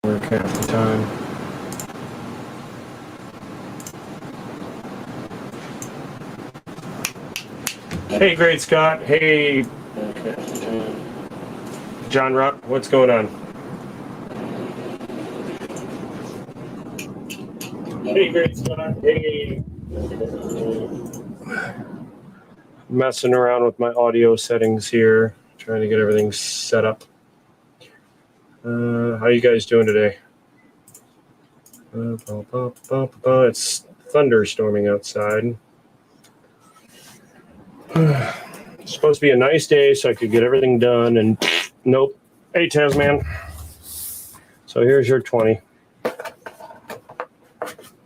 Work half the time. Hey, Great Scott. Hey, John Rock. What's going on? Hey, Great Scott. Hey. Messing around with my audio settings here, trying to get everything set up. How you guys doing today? It's thunderstorming outside. It's supposed to be a nice day so I could get everything done, and nope. Hey, Tasman. So here's your 20.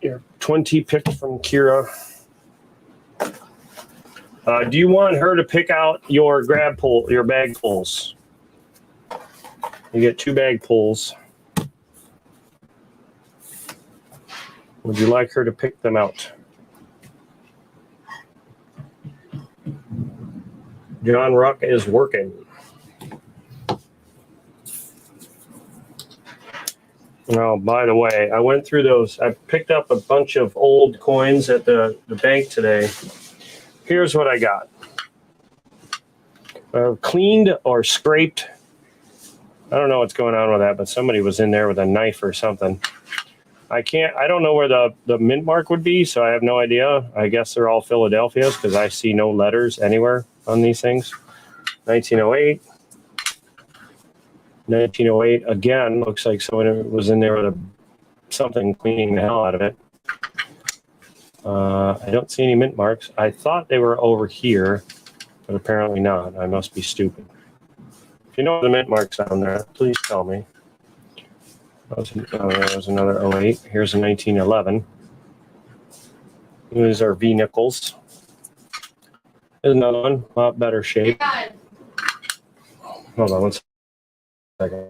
Your 20 picked from Kira. Do you want her to pick out your your bag pulls? You get 2 bag pulls. Would you like her to pick them out? John Rock is working. Oh, by the way, I went through those. I picked up a bunch of old coins at the bank today. Here's what I got. Cleaned or scraped. I don't know what's going on with that, but somebody was in there with a knife or something. I don't know where the mint mark would be, so I have no idea. I guess they're all Philadelphia's because I see no letters anywhere on these things. 1908. 1908 again, looks like someone was in there with something cleaning the hell out of it. I don't see any mint marks. I thought they were over here, but apparently not. I must be stupid. If you know the mint marks on there, please tell me. There was another 08. Here's a 1911. These are V nickels. There's another one, a lot better shape. Hold on one second.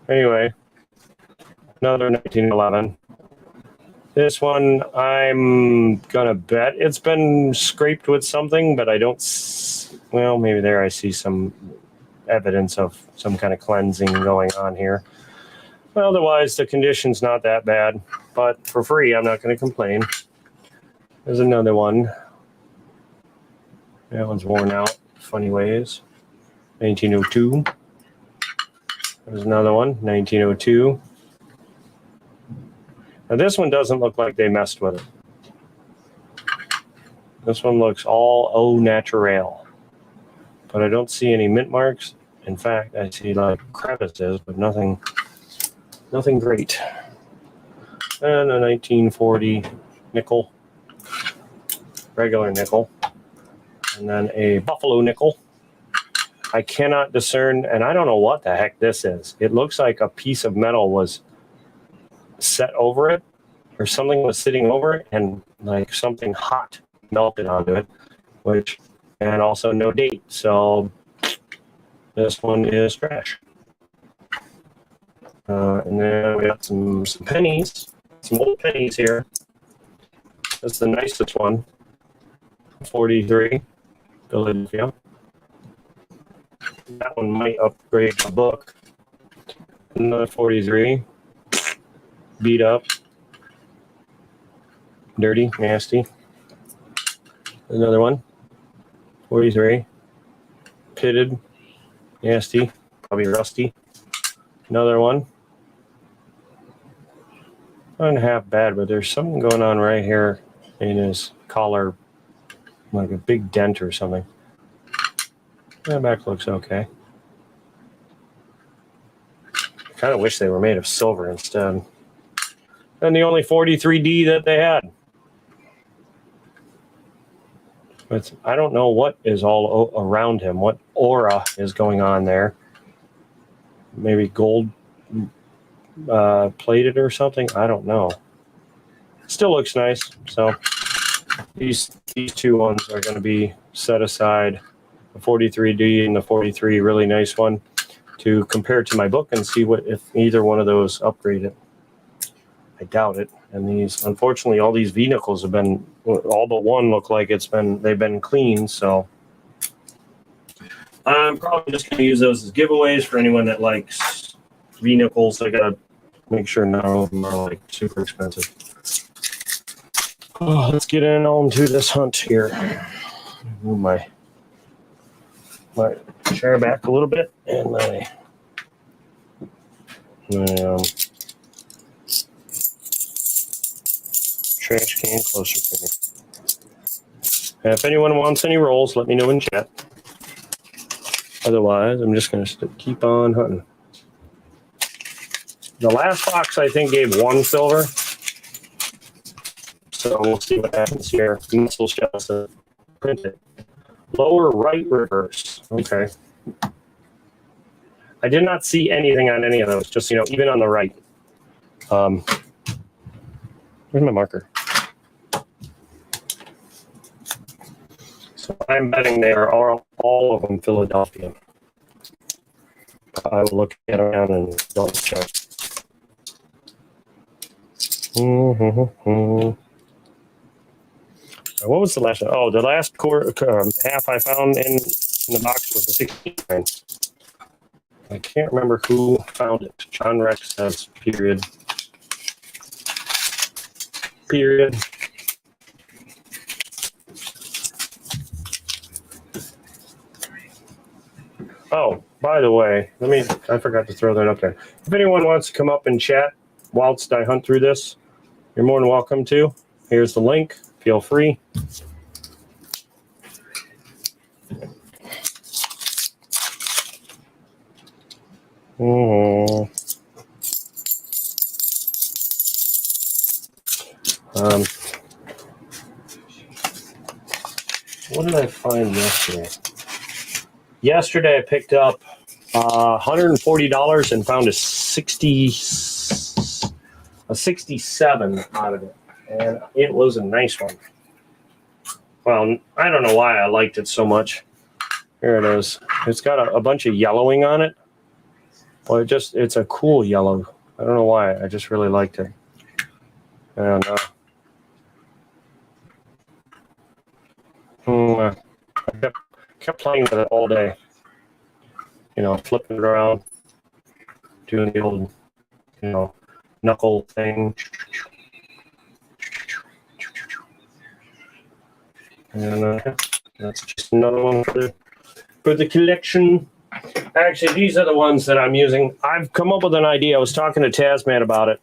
Anyway, another 1911. This one, I'm gonna bet it's been scraped with something, but I don't. Well, maybe there I see some evidence of some kind of cleansing going on here. Well, otherwise, the condition's not that bad, but for free, I'm not going to complain. There's another one. That one's worn out, funny ways. 1902. There's another one, 1902. Now, this one doesn't look like they messed with it. This one looks all au naturel, but I don't see any mint marks. In fact, I see like crevices, but nothing great. And a 1940 nickel, regular nickel, and then a buffalo nickel. I cannot discern, and I don't know what the heck this is. It looks like a piece of metal was set over it, or something was sitting over it, and like something hot melted onto it, and also no date. So this one is trash. And then we got some pennies, some old pennies here. That's the nicest one. 43, Philadelphia. That one might upgrade the book. Another 43. Beat up. Dirty, nasty. Another one. 43. Pitted. Nasty. Probably rusty. Another one. Not half bad, but there's something going on right here in his collar, like a big dent or something. That back looks okay. I kind of wish they were made of silver instead. And the only 43D that they had. But I don't know what is all around him, what aura is going on there. Maybe gold plated or something. I don't know. Still looks nice. So these two ones are going to be set aside, the 43D and the 43, really nice one, to compare to my book and see what if either one of those upgrade it. I doubt it. And these, unfortunately, all these vehicles have been, all but one look like they've been cleaned. So I'm probably just going to use those as giveaways for anyone that likes vehicles. I got to make sure none of them are like super expensive. Oh, let's get on to this hunt here. Move my chair back a little bit and my trash can closer to me. And if anyone wants any rolls, let me know in chat. Otherwise, I'm just going to keep on hunting. The last box, I think, gave 1 silver. So we'll see what happens here. Muscle shells to print it. Lower right reverse. Okay. I did not see anything on any of those, just, even on the right. Where's my marker? So I'm betting they are all of them Philadelphia. I will look at around and double check. What was the last one? Oh, the last half I found in the box was the 69. I can't remember who found it. John Rex says period. Period. Oh, by the way, I forgot to throw that up there. If anyone wants to come up and chat whilst I hunt through this, you're more than welcome to. Here's the link. Feel free. What did I find yesterday? Yesterday I picked up $140 and found a 67 out of it, and it was a nice one. Well, I don't know why I liked it so much. Here it is. It's got a bunch of yellowing on it. Well, it's a cool yellow. I don't know why. I just really liked it. And I kept playing with it all day. Flipping it around, doing the old, knuckle thing. And that's just another one for the collection. Actually, these are the ones that I'm using. I've come up with an idea. I was talking to Tasman about it,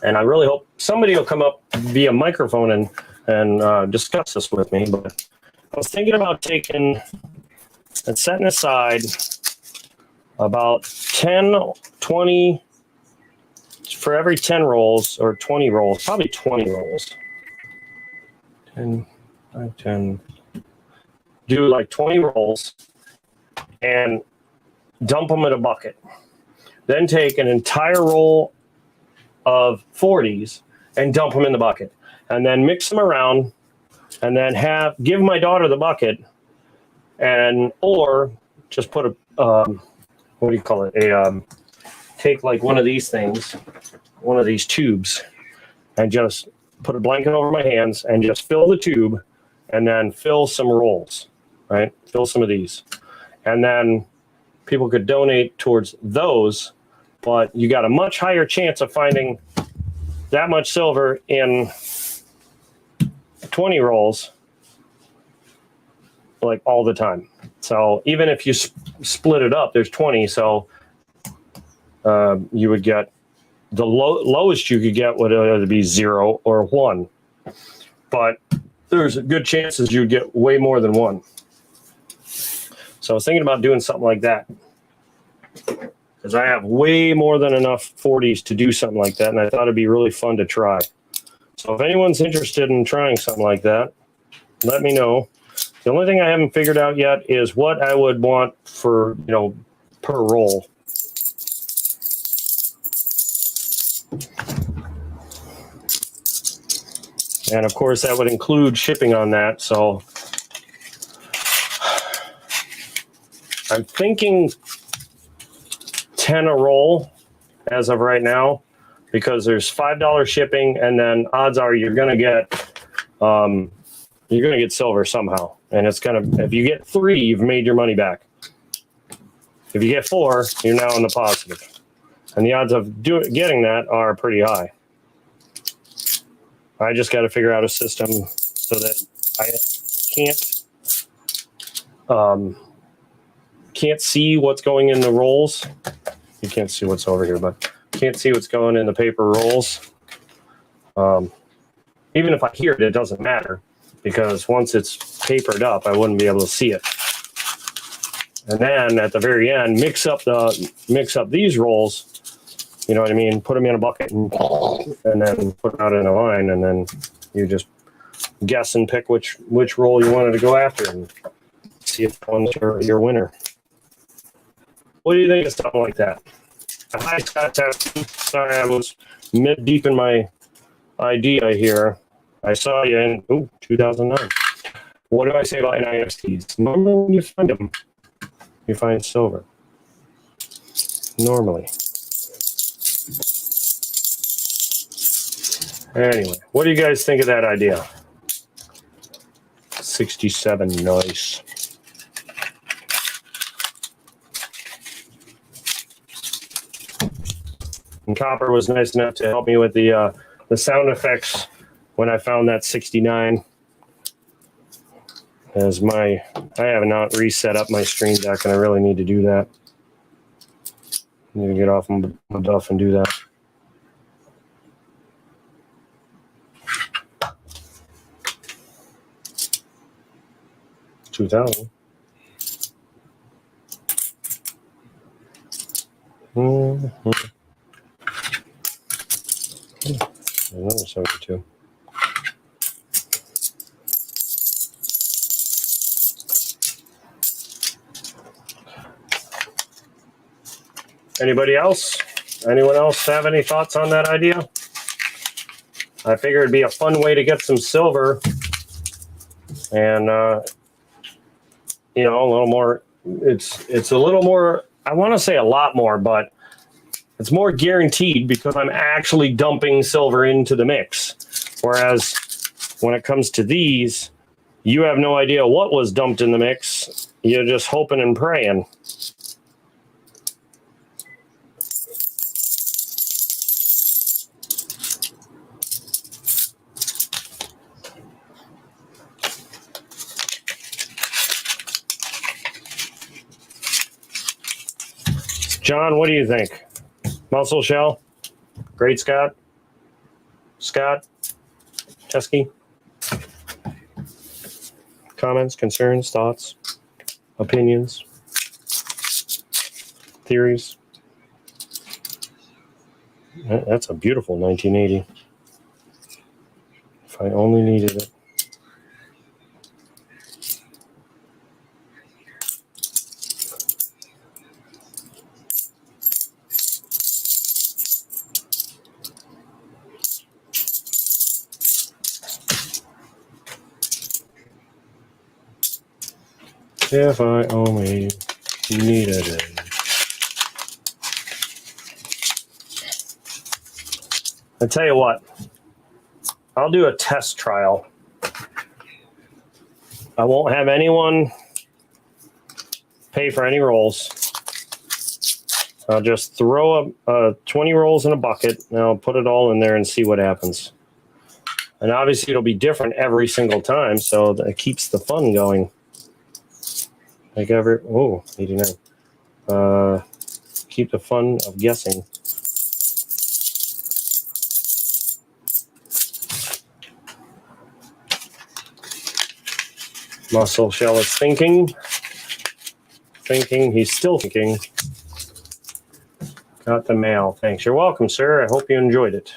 and I really hope somebody will come up via microphone and discuss this with me. But I was thinking about taking and setting aside about 10, 20, for every 10 rolls or 20 rolls, probably 20 rolls. 10, do like 20 rolls and dump them in a bucket. Then take an entire roll of 40s and dump them in the bucket. And then mix them around and then give my daughter the bucket or just put what do you call it? Take like one of these things, one of these tubes, and just put a blanket over my hands and just fill the tube and then fill some rolls, right? Fill some of these. And then people could donate towards those, but you got a much higher chance of finding that much silver in 20 rolls, like all the time. So even if you split it up, there's 20. So you would get the lowest you could get would either be 0 or 1. But there's good chances you'd get way more than 1. So I was thinking about doing something like that because I have way more than enough 40s to do something like that, and I thought it'd be really fun to try. So if anyone's interested in trying something like that, let me know. The only thing I haven't figured out yet is what I would want for, per roll. And of course, that would include shipping on that. So I'm thinking 10 a roll as of right now, because there's $5 shipping, and then odds are you're gonna get silver somehow. And it's if you get 3, you've made your money back. If you get 4, you're now in the positive. And the odds of getting that are pretty high. I just got to figure out a system so that I can't see what's going in the rolls. You can't see what's over here, but can't see what's going in the paper rolls. Even if I hear it, it doesn't matter, because once it's papered up, I wouldn't be able to see it. And then at the very end, mix up these rolls. You know what I mean? Put them in a bucket and then put them out in a line, and then you just guess and pick which roll you wanted to go after and see if one's your winner. What do you think of something like that? Hi, Scott. Sorry, I was mid-deep in my idea here. I saw you in 2009. What do I say about NIFTs? Normally when you find them, you find silver. Normally. Anyway, what do you guys think of that idea? 67, nice. And Copper was nice enough to help me with the sound effects when I found that 69. I have not reset up my stream deck, and I really need to do that. I need to get off my duff and do that. $2,000. Another 72. Anybody else? Anyone else have any thoughts on that idea? I figured it'd be a fun way to get some silver, and a little more. It's a little more. I want to say a lot more, but it's more guaranteed because I'm actually dumping silver into the mix. Whereas when it comes to these, you have no idea what was dumped in the mix. You're just hoping and praying. John, what do you think? Muscle shell? Great Scott? Scott? Teskey? Comments, concerns, thoughts, opinions, theories? That's a beautiful 1980. If I only needed it. If I only needed it. I tell you what, I'll do a test trial. I won't have anyone pay for any rolls. I'll just throw 20 rolls in a bucket, and I'll put it all in there and see what happens. And obviously it'll be different every single time, so that it keeps the fun going. Like 89. Keep the fun of guessing. Muscle Shell is thinking. He's still thinking. Got the mail. Thanks. You're welcome, sir. I hope you enjoyed it.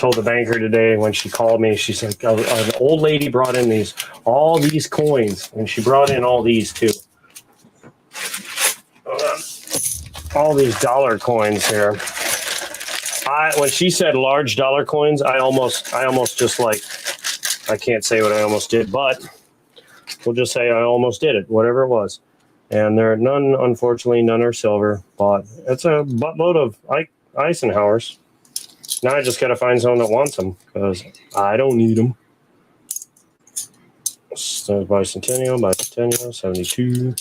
told the banker today when she called me, she's like, an old lady brought in all these coins, and she brought in all these too. All these dollar coins here. When she said large dollar coins, I almost just like, I can't say what I almost did, but we'll just say I almost did it, whatever it was. And there are none, unfortunately, none are silver, but it's a buttload of Eisenhowers. Now I just got to find someone that wants them because I don't need them. So bicentennial, 72.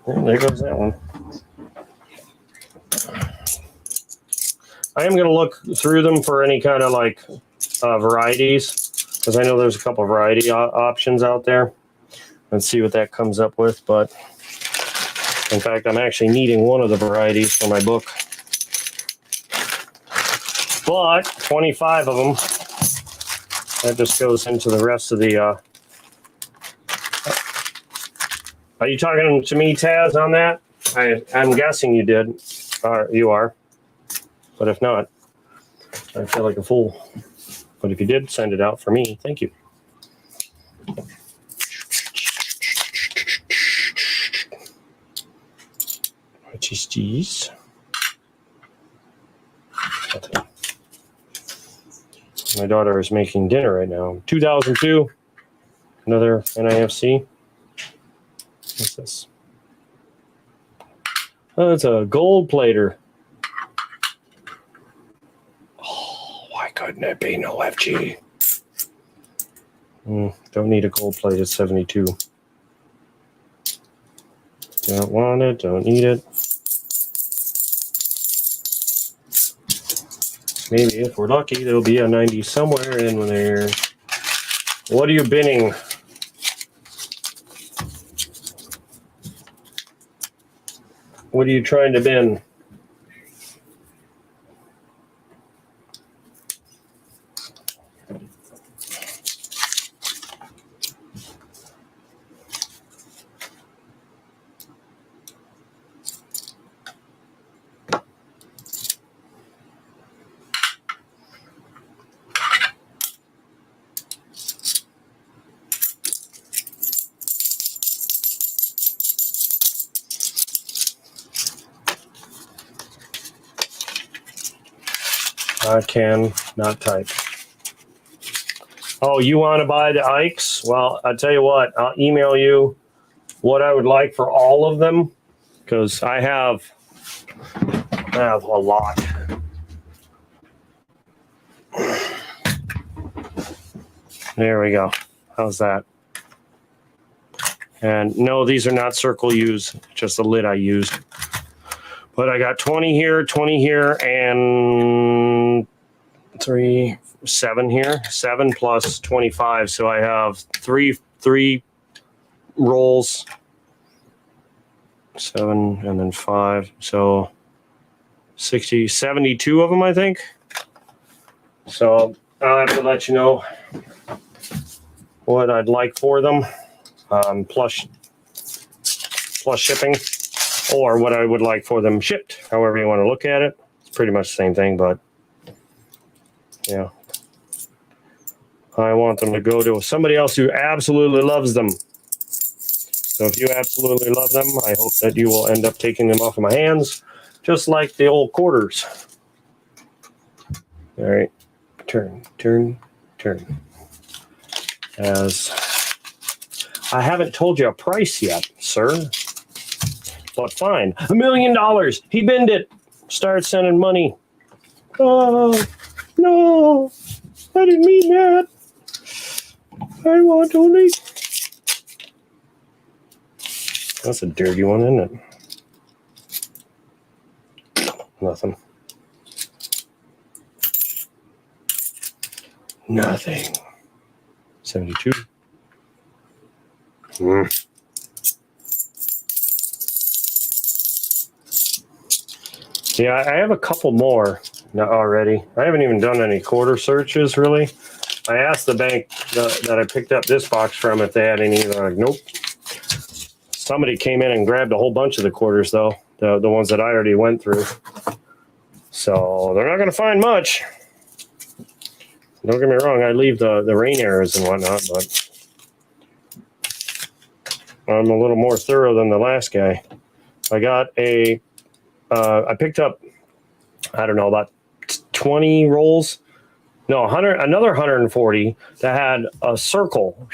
And there goes that one. I am going to look through them for any kind of like varieties because I know there's a couple variety options out there. Let's see what that comes up with. But in fact, I'm actually needing one of the varieties for my book. But 25 of them. That just goes into the rest of the. Are you talking to me, Taz, on that? I'm guessing you did. You are. But if not, I feel like a fool. But if you did, send it out for me. Thank you. Cheese. My daughter is making dinner right now. 2002. Another NIFC. What's this? Oh, it's a gold plater. Oh, why couldn't it be no FG? Don't need a gold plated 72. Don't want it. Don't need it. Maybe if we're lucky, there'll be a 90 somewhere in there. What are you binning? What are you trying to bin? I can not type. Oh, you want to buy the Ikes? Well, I'll tell you what. I'll email you what I would like for all of them because I have a lot. There we go. How's that? And no, these are not circle U's, just the lid I used. But I got 20 here, and 7 here. 7 plus 25. So I have three rolls. 7 and then 5. So 72 of them, I think. So I'll have to let you know what I'd like for them. Plus shipping. Or what I would like for them shipped, however you want to look at it. It's pretty much the same thing, but yeah. I want them to go to somebody else who absolutely loves them. So if you absolutely love them, I hope that you will end up taking them off of my hands, just like the old quarters. All right. Turn. As I haven't told you a price yet, sir. But fine. $1 million. He binned it. Start sending money. Oh, no. I didn't mean that. I want only. That's a dirty one, isn't it? Nothing. Nothing. 72. Yeah, I have a couple more already. I haven't even done any quarter searches, really. I asked the bank that I picked up this box from if they had any. They're like, nope. Somebody came in and grabbed a whole bunch of the quarters, though, the ones that I already went through. So they're not going to find much. Don't get me wrong, I leave the rain errors and whatnot, but I'm a little more thorough than the last guy. I got I picked up, I don't know, about 20 rolls. No, 100, another 140 that had a circle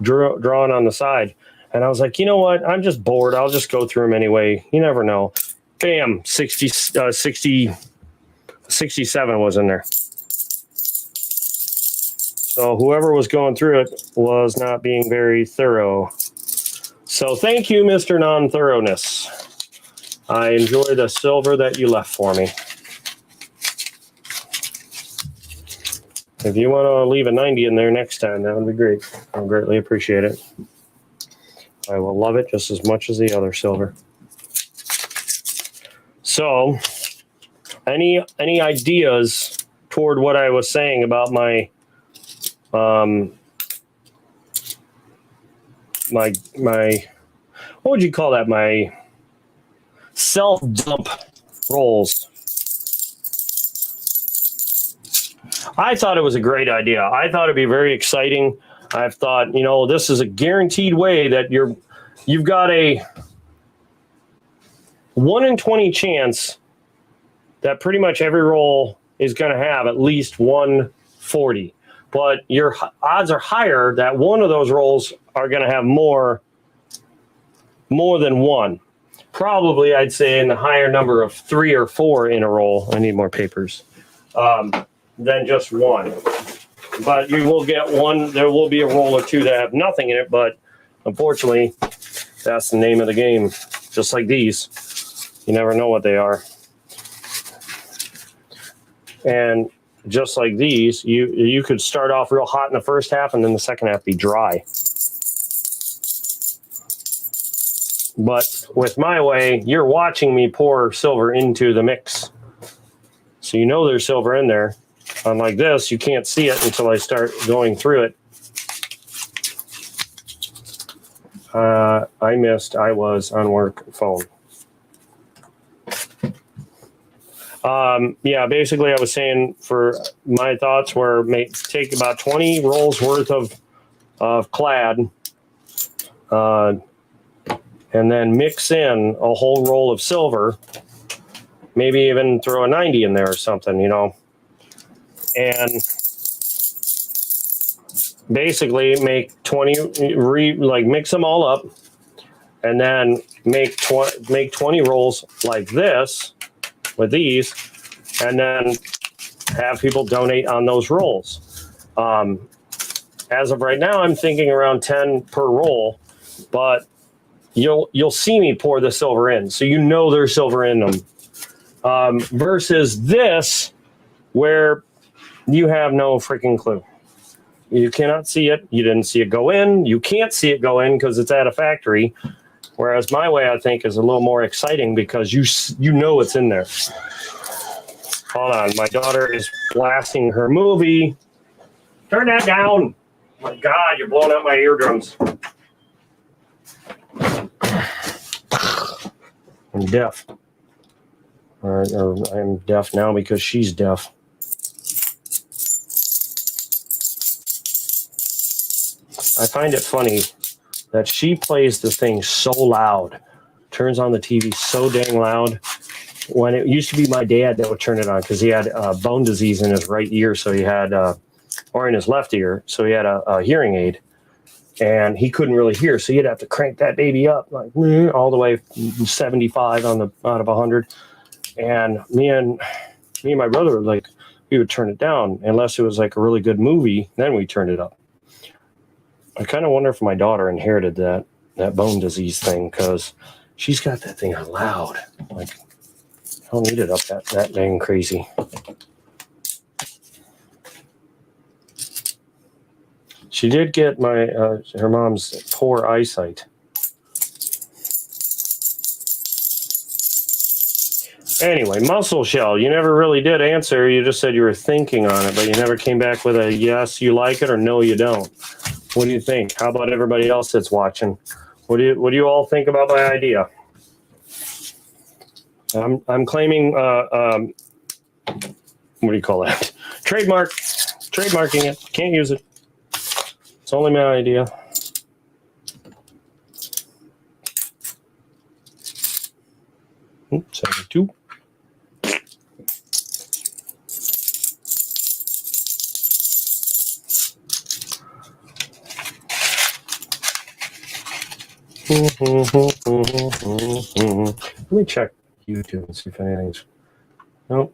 drawn on the side. And I was like, you know what? I'm just bored. I'll just go through them anyway. You never know. Bam, 67 was in there. So whoever was going through it was not being very thorough. So thank you, Mr. Non-Thoroughness. I enjoy the silver that you left for me. If you want to leave a 90 in there next time, that would be great. I'll greatly appreciate it. I will love it just as much as the other silver. So, any ideas toward what I was saying about my my what would you call that? My self-dump rolls. I thought it was a great idea. I thought it'd be very exciting. I've thought, you know, this is a guaranteed way that you've got a 1 in 20 chance that pretty much every roll is going to have at least 140. But your odds are higher that one of those rolls are going to have more than one. Probably, I'd say, in the higher number of 3 or 4 in a roll. I need more papers. Than just one. But you will get one. There will be a roll or two that have nothing in it, but unfortunately, that's the name of the game. Just like these, you never know what they are. And just like these, you could start off real hot in the first half, and then the second half be dry. But with my way, you're watching me pour silver into the mix, so you know there's silver in there. Unlike this, you can't see it until I start going through it. I missed. I was on work phone. Yeah, basically I was saying for my thoughts were take about 20 rolls worth of clad and then mix in a whole roll of silver, maybe even throw a 90 in there or something, you know. And basically make 20, mix them all up, and then make 20 rolls like this with these, and then have people donate on those rolls. As of right now, I'm thinking around 10 per roll, but you'll see me pour the silver in, so you know there's silver in them. Versus this, where you have no freaking clue. You cannot see it. You didn't see it go in. You can't see it go in because it's at a factory. Whereas my way, I think, is a little more exciting because you know it's in there. Hold on. My daughter is blasting her movie. Turn that down. Oh my God, you're blowing out my eardrums. I'm deaf. Or I'm deaf now because she's deaf. I find it funny that she plays the thing so loud, turns on the TV so dang loud, when it used to be my dad that would turn it on because he had bone disease in his right ear, so he had, or in his left ear, so he had a hearing aid, and he couldn't really hear, so you'd have to crank that baby up like all the way 75 out of 100, and me and my brother, like, we would turn it down unless it was like a really good movie, then we turned it up. I kind of wonder if my daughter inherited that bone disease thing because she's got that thing on loud. Like, I don't need it up that dang crazy. She did get her mom's poor eyesight. Anyway, mussel shell. You never really did answer. You just said you were thinking on it, but you never came back with a yes, you like it, or no, you don't. What do you think? How about everybody else that's watching? What do you all think about my idea? I'm claiming what do you call that? Trademark. Trademarking it. Can't use it. It's only my idea. Oops, 72. Let me check YouTube and see if anything's. Nope.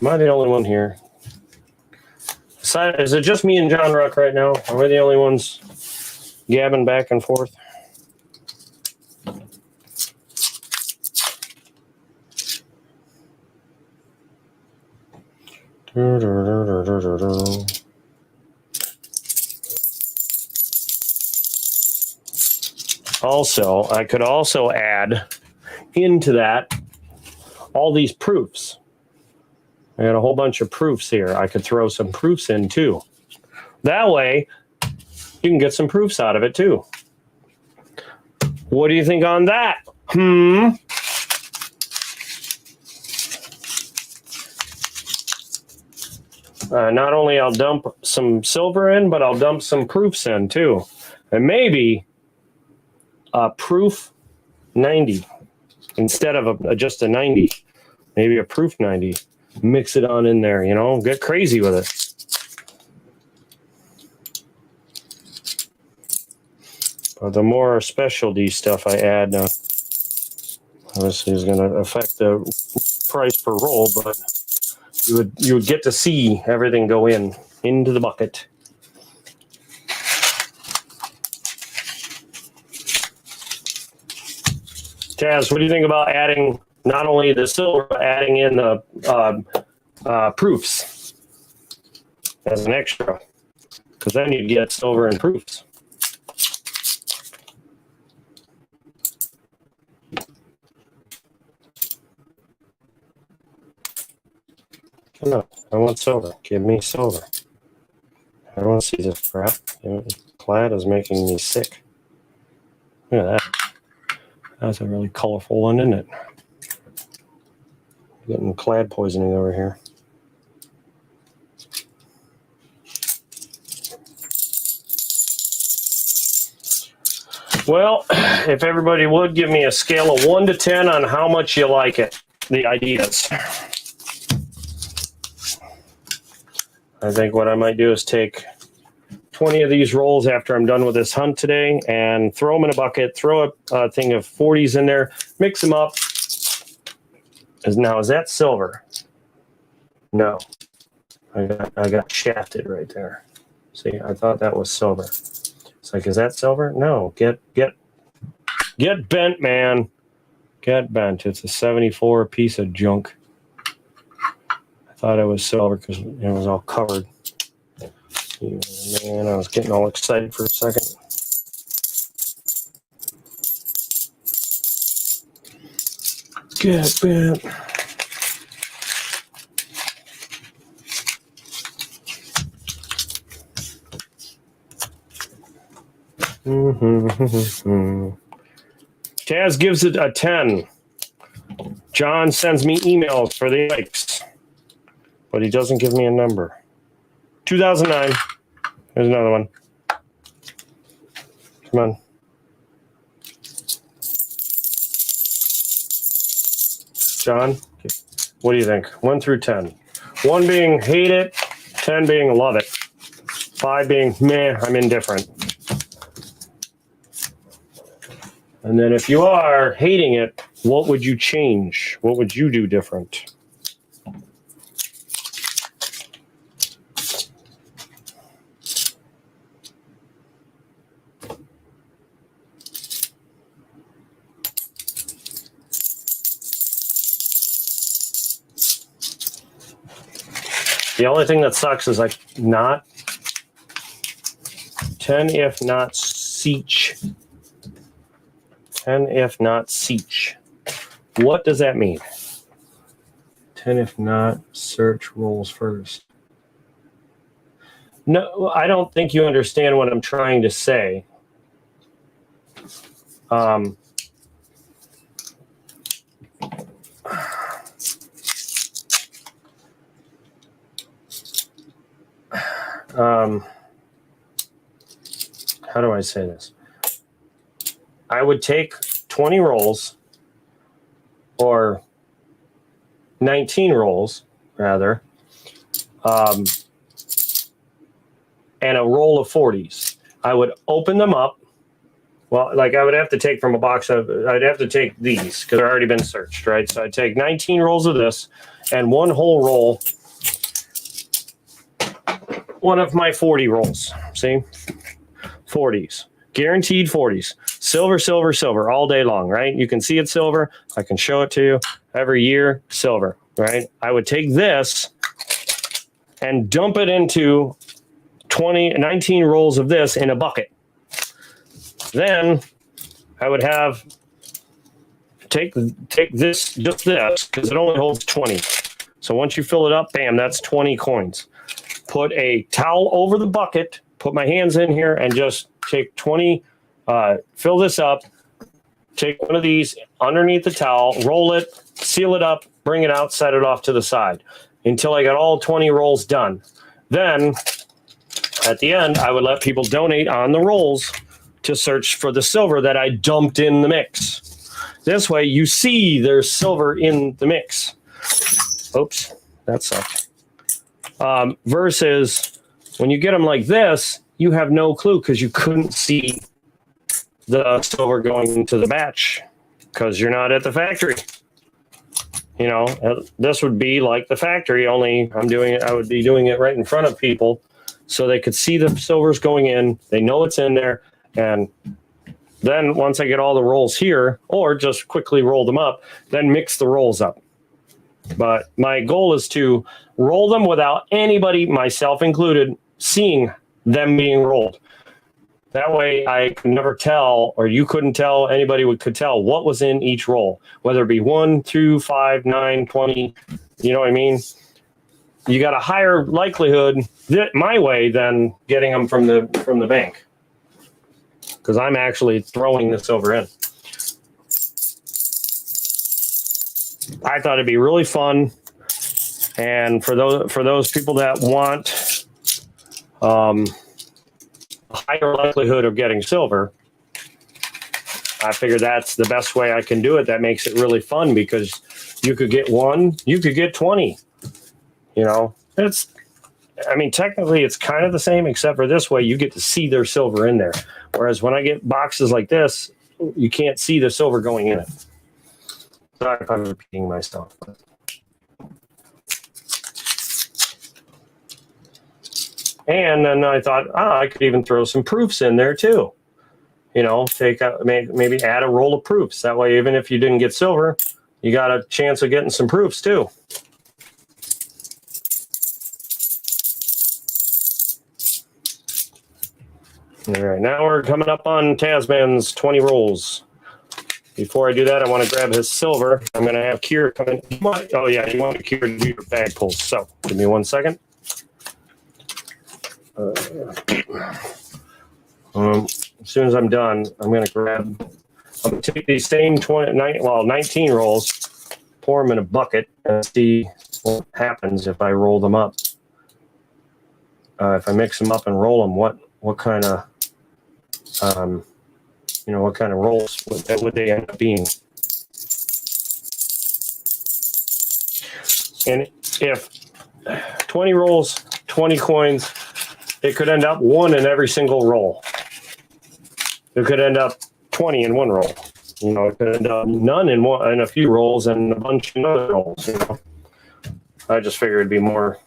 Am I the only one here? Is it just me and John Ruck right now? Are we the only ones gabbing back and forth? Also, I could also add into that all these proofs. I got a whole bunch of proofs here. I could throw some proofs in too. That way, you can get some proofs out of it too. What do you think on that? Not only I'll dump some silver in, but I'll dump some proofs in too. And maybe a proof 90 instead of just a 90. Maybe a proof 90. Mix it on in there, you know, get crazy with it. But the more specialty stuff I add, obviously is going to affect the price per roll, but you would get to see everything go into the bucket. Chaz, what do you think about adding not only the silver, but adding in the proofs as an extra? Because then you'd get silver and proofs. No, I want silver. Give me silver. I don't want to see this crap. Plaid is making me sick. Look at that. That's a really colorful one, isn't it? Getting clad poisoning over here. Well, if everybody would give me a scale of 1 to 10 on how much you like it, the ideas. I think what I might do is take 20 of these rolls after I'm done with this hunt today and throw them in a bucket, throw a thing of 40s in there, mix them up. Now, is that silver? No. I got shafted right there. See, I thought that was silver. It's like, is that silver? No. Get bent, man. Get bent. It's a 74 piece of junk. I thought it was silver because it was all covered. Man, I was getting all excited for a second. Get bent. Taz gives it a 10. John sends me emails for the likes, but he doesn't give me a number. 2009. There's another one. Come on. John, what do you think? 1 through 10. 1 being hate it, 10 being love it, 5 being meh, I'm indifferent. And then if you are hating it, what would you change? What would you do different? The only thing that sucks is like not 10 if not siege. 10 if not siege. What does that mean? 10 if not search rolls first. No, I don't think you understand what I'm trying to say. how do I say this? I would take 20 rolls, or 19 rolls, rather, and a roll of 40s. I would open them up. Well, like I would have to take from a box of, I'd have to take these because they've already been searched, right? So I'd take 19 rolls of this and one whole roll, one of my 40 rolls. See? 40s. Guaranteed 40s. Silver, silver, silver all day long, right? You can see it's silver. I can show it to you. Every year, silver, right? I would take this and dump it into 19 rolls of this in a bucket. Then I would have take this, just this, because it only holds 20. So once you fill it up, bam, that's 20 coins. Put a towel over the bucket, put my hands in here, and just take 20, fill this up, take one of these underneath the towel, roll it, seal it up, bring it out, set it off to the side until I got all 20 rolls done. Then at the end, I would let people donate on the rolls to search for the silver that I dumped in the mix. This way you see there's silver in the mix. Oops, that sucked. Versus when you get them like this, you have no clue because you couldn't see the silver going into the batch because you're not at the factory. You know, this would be like the factory, only I would be doing it right in front of people so they could see the silvers going in. They know it's in there. And then once I get all the rolls here, or just quickly roll them up, then mix the rolls up. But my goal is to roll them without anybody, myself included, seeing them being rolled. That way I could never tell, or you couldn't tell, anybody could tell what was in each roll, whether it be 1, 2, 5, 9, 20, you know what I mean? You got a higher likelihood my way than getting them from the bank. Because I'm actually throwing the silver in. I thought it'd be really fun, and for those people that want a higher likelihood of getting silver, I figured that's the best way I can do it. That makes it really fun because you could get 1, you could get 20. You know, technically it's kind of the same, except for this way you get to see their silver in there. Whereas when I get boxes like this, you can't see the silver going in it. Sorry if I'm repeating myself. And then I thought, I could even throw some proofs in there too. You know, maybe add a roll of proofs. That way, even if you didn't get silver, you got a chance of getting some proofs too. All right, now we're coming up on Tasman's 20 rolls. Before I do that, I want to grab his silver. I'm going to have Kier come in. Oh, yeah, you want Kier to do your bag pulls. So give me 1 second. As soon as I'm done, I'm going to take these same 19 rolls, pour them in a bucket, and see what happens if I roll them up. If I mix them up and roll them, what kind of what kind of rolls would they end up being? And if 20 rolls, 20 coins, it could end up 1 in every single roll. It could end up 20 in one roll. You know, it could end up none in a few rolls and a bunch in other rolls. You know, I just figured it'd be more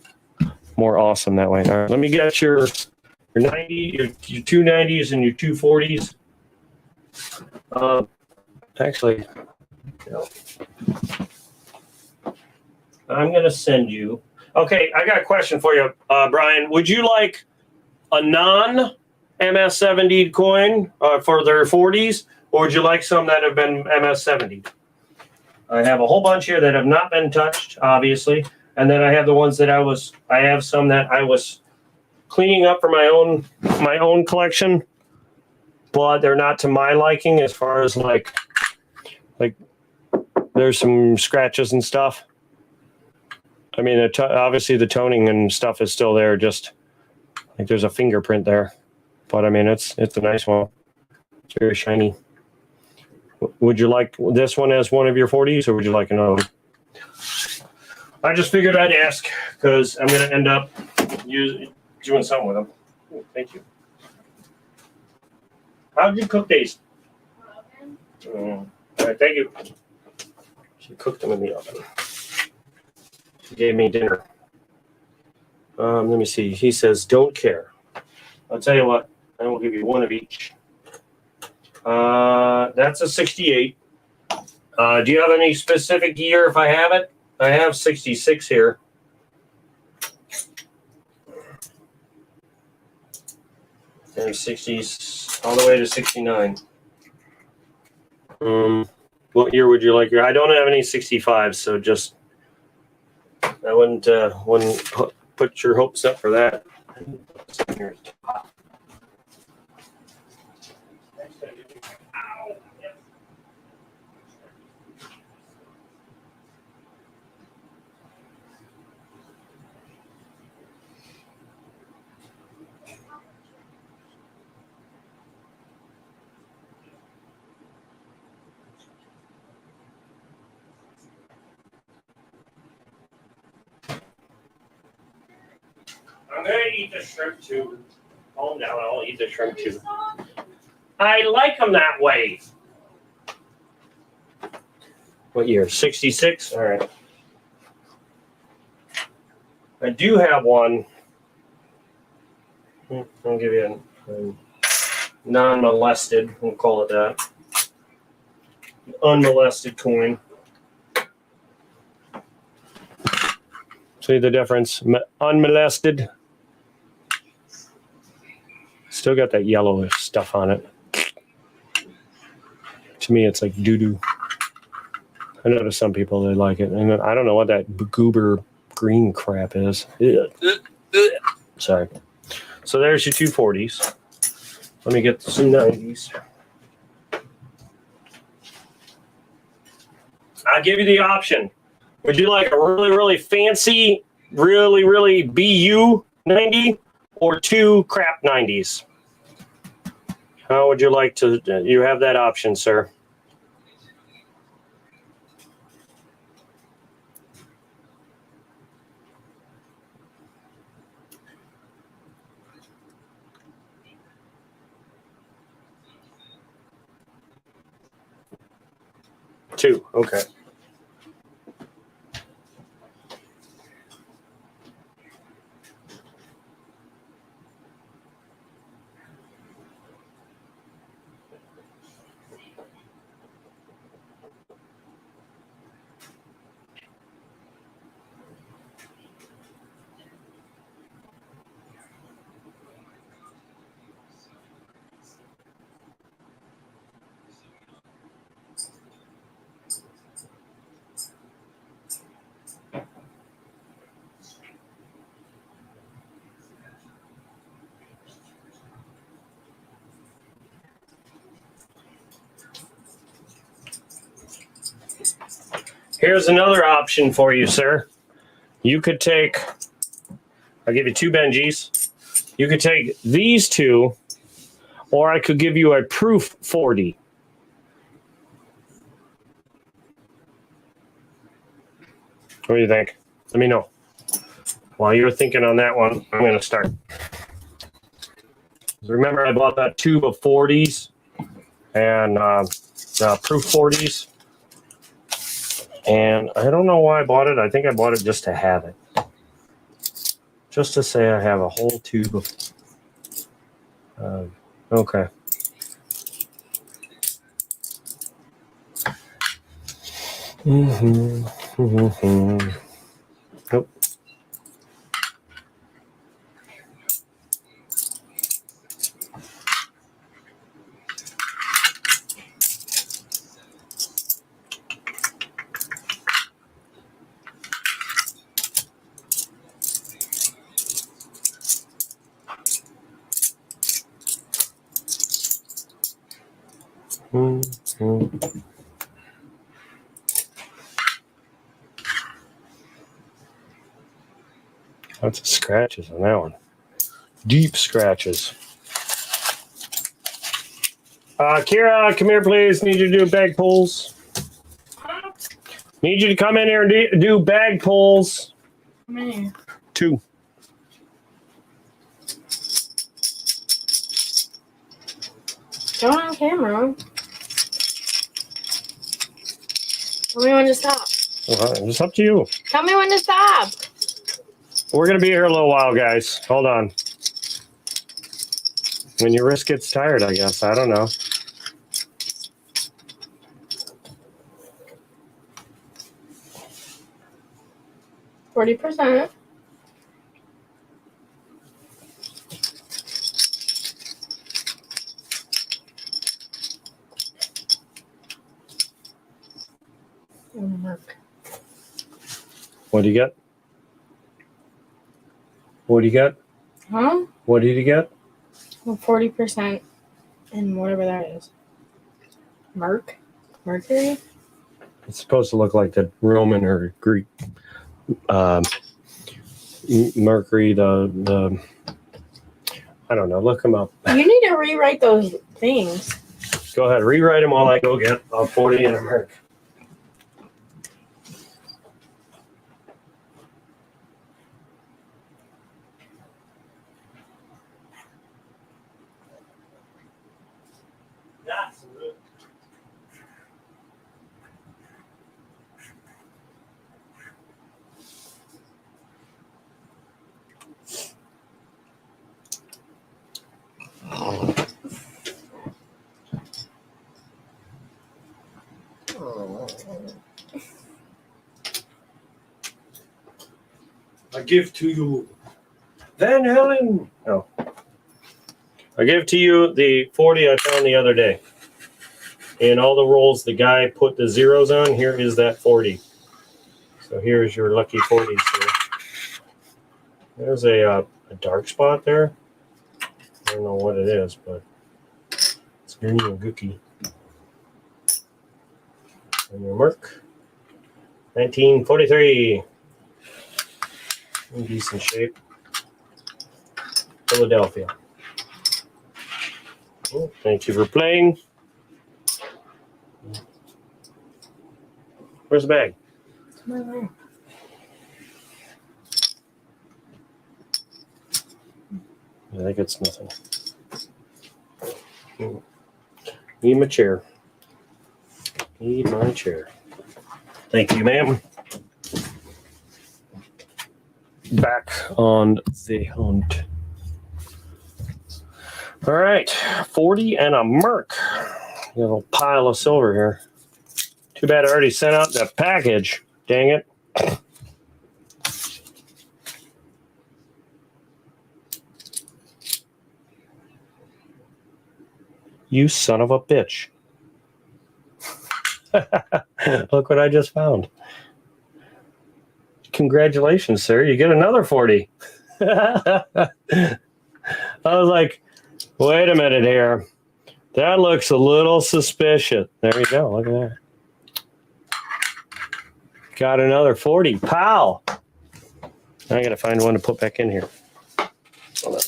awesome that way. All right, let me get your 90, your 290s and your 240s. Actually, I'm going to send you. Okay, I got a question for you, Brian. Would you like a non-MS70 coin for their 40s, or would you like some that have been MS70? I have a whole bunch here that have not been touched, obviously, and then I have the ones that I have some that I was cleaning up for my own collection, but they're not to my liking as far as like there's some scratches and stuff. I mean, obviously the toning and stuff is still there. Just Like there's a fingerprint there, but I mean it's a nice one. It's very shiny. Would you like this one as one of your 40s, or would you like another one? I just figured I'd ask because I'm going to end up doing something with them. Oh, thank you. How did you cook these? All right, thank you. She cooked them in the oven. She gave me dinner. Let me see. He says, don't care. I'll tell you what. I will give you one of each. That's a 68. Do you have any specific year if I have it? I have 66 here. And 60s all the way to 69. What year would you like your? I don't have any 65, so just I wouldn't put your hopes up for that. I'm gonna eat the shrimp too. Calm down, I'll eat the shrimp too. I like them that way. What year? 66? All right. I do have one. I'll give you a non-molested, we'll call it that. Unmolested coin. See the difference? Unmolested. Still got that yellowish stuff on it. To me, it's like doo-doo. I know to some people they like it. And I don't know what that goober green crap is. Sorry. So there's your 240s. Let me get some 90s. I'll give you the option. Would you like a really, really fancy, really, really BU 90 or two crap 90s? How would you like to? You have that option, sir. Two. Okay. Here's another option for you, sir. You could take, I'll give you two Benjis. You could take these two, or I could give you a proof 40. What do you think? Let me know. While you're thinking on that one, I'm going to start. Remember, I bought that tube of 40s and proof 40s. And I don't know why I bought it. I think I bought it just to have it. Just to say I have a whole tube of... okay. Nope. Lots of scratches on that one. Deep scratches. Kira, come here, please. Need you to do bag pulls. Need you to come in here and do bag pulls. How many? 2. Go on camera. Tell me when to stop. It's up to you. Tell me when to stop. We're going to be here a little while, guys. Hold on. When your wrist gets tired, I guess. I don't know. %. Mark. What do you get? What do you get? Huh? What did you get? Well, 40% and whatever that is. Mercury? It's supposed to look like the Roman or Greek Mercury, the I don't know. Look them up. You need to rewrite those things. Go ahead. Rewrite them while I go get a 40 and a Merc. I give to you Van Halen. No. I give to you the 40 I found the other day. In all the rolls the guy put the zeros on, here is that 40. So here's your lucky 40. So there's a dark spot there. I don't know what it is, but it's green and gooky. And your Merc. 1943. In decent shape. Philadelphia. Oh, thank you for playing. Where's the bag? It's my room. I think it's nothing. Need my chair. Need my chair. Thank you, ma'am. Back on the hunt. All right, 40 and a Merc. A little pile of silver here. Too bad I already sent out the package. Dang it. You son of a bitch. Look what I just found. Congratulations, sir. You get another 40. I was like, wait a minute here. That looks a little suspicious. There you go. Look at that. Got another 40. Pow. I got to find one to put back in here. Hold on.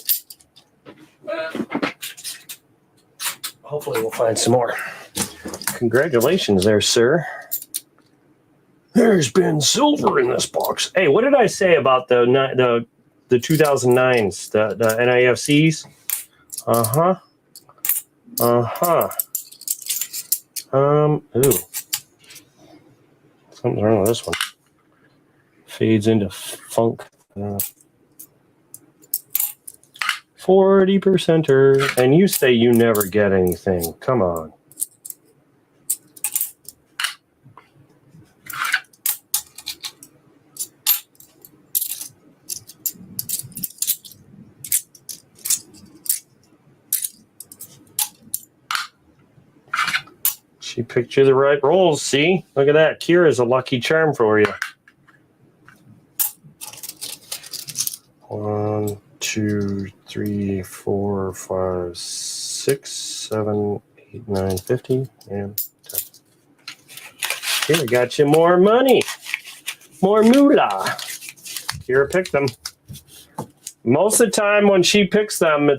Hopefully we'll find some more. Congratulations there, sir. There's been silver in this box. Hey, what did I say about the 2009s, the NIFCs? Ooh. Something's wrong with this one. Fades into funk. 40%er. And you say you never get anything. Come on. She picked you the right rolls, see? Look at that. Kira's a lucky charm for you. 1, 2, 3, 4, 5, 6, 7, 8, 9, 50, and 10. Kira got you more money. More moolah. Kira picked them. most of the time when she picks them,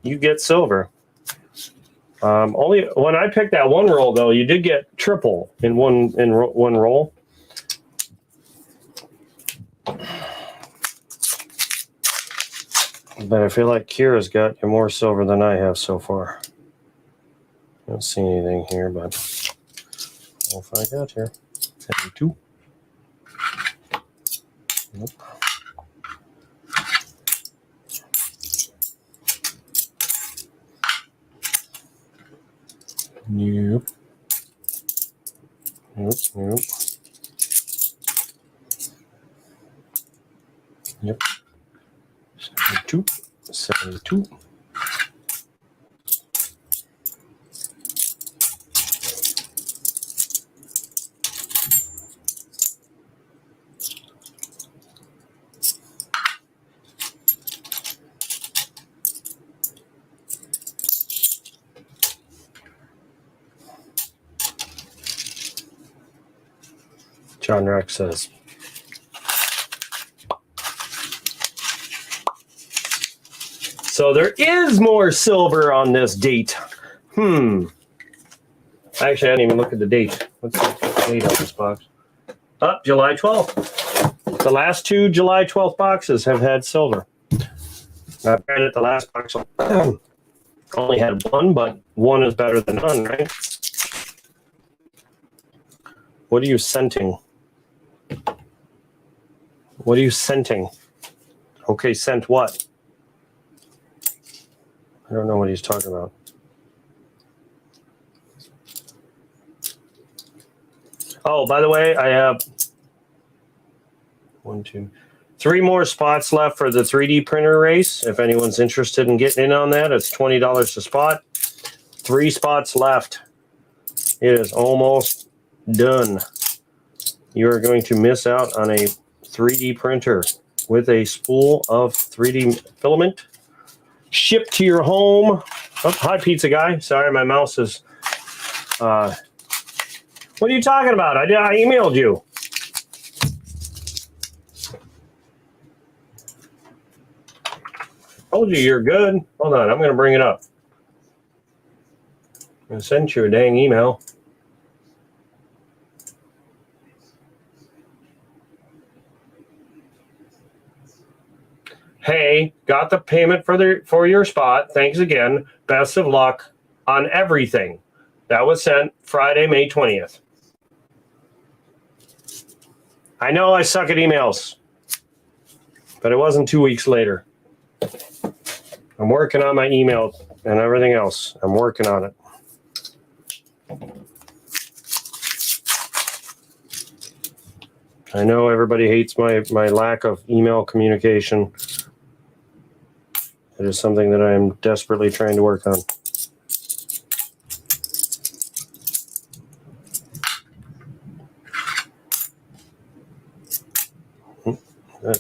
you get silver. Only when I picked that one roll, though, you did get triple in one roll. But I feel like Kira's got more silver than I have so far. I don't see anything here, but we'll find out here. 72. Nope. Nope. Nope. Nope. Yep. 72. 72. John Rex says, so there is more silver on this date. Actually, I didn't even look at the date. What's the date on this box? July 12th. The last two July 12th boxes have had silver. I read it, the last box only had one, but one is better than none, right? What are you scenting? What are you scenting? Okay, scent what? I don't know what he's talking about. Oh, by the way, I have 3 more spots left for the 3D printer race. If anyone's interested in getting in on that, it's $20 a spot. 3 spots left. It is almost done. You are going to miss out on a 3D printer with a spool of 3D filament shipped to your home. Oh, hi, pizza guy. Sorry, my mouse is... what are you talking about? I emailed you. Told you you're good. Hold on, I'm going to bring it up. I'm going to send you a dang email. Hey, got the payment for your spot. Thanks again. Best of luck on everything. That was sent Friday, May 20th. I know I suck at emails, but it wasn't 2 weeks later. I'm working on my email and everything else. I'm working on it. I know everybody hates my lack of email communication. It is something that I am desperately trying to work on.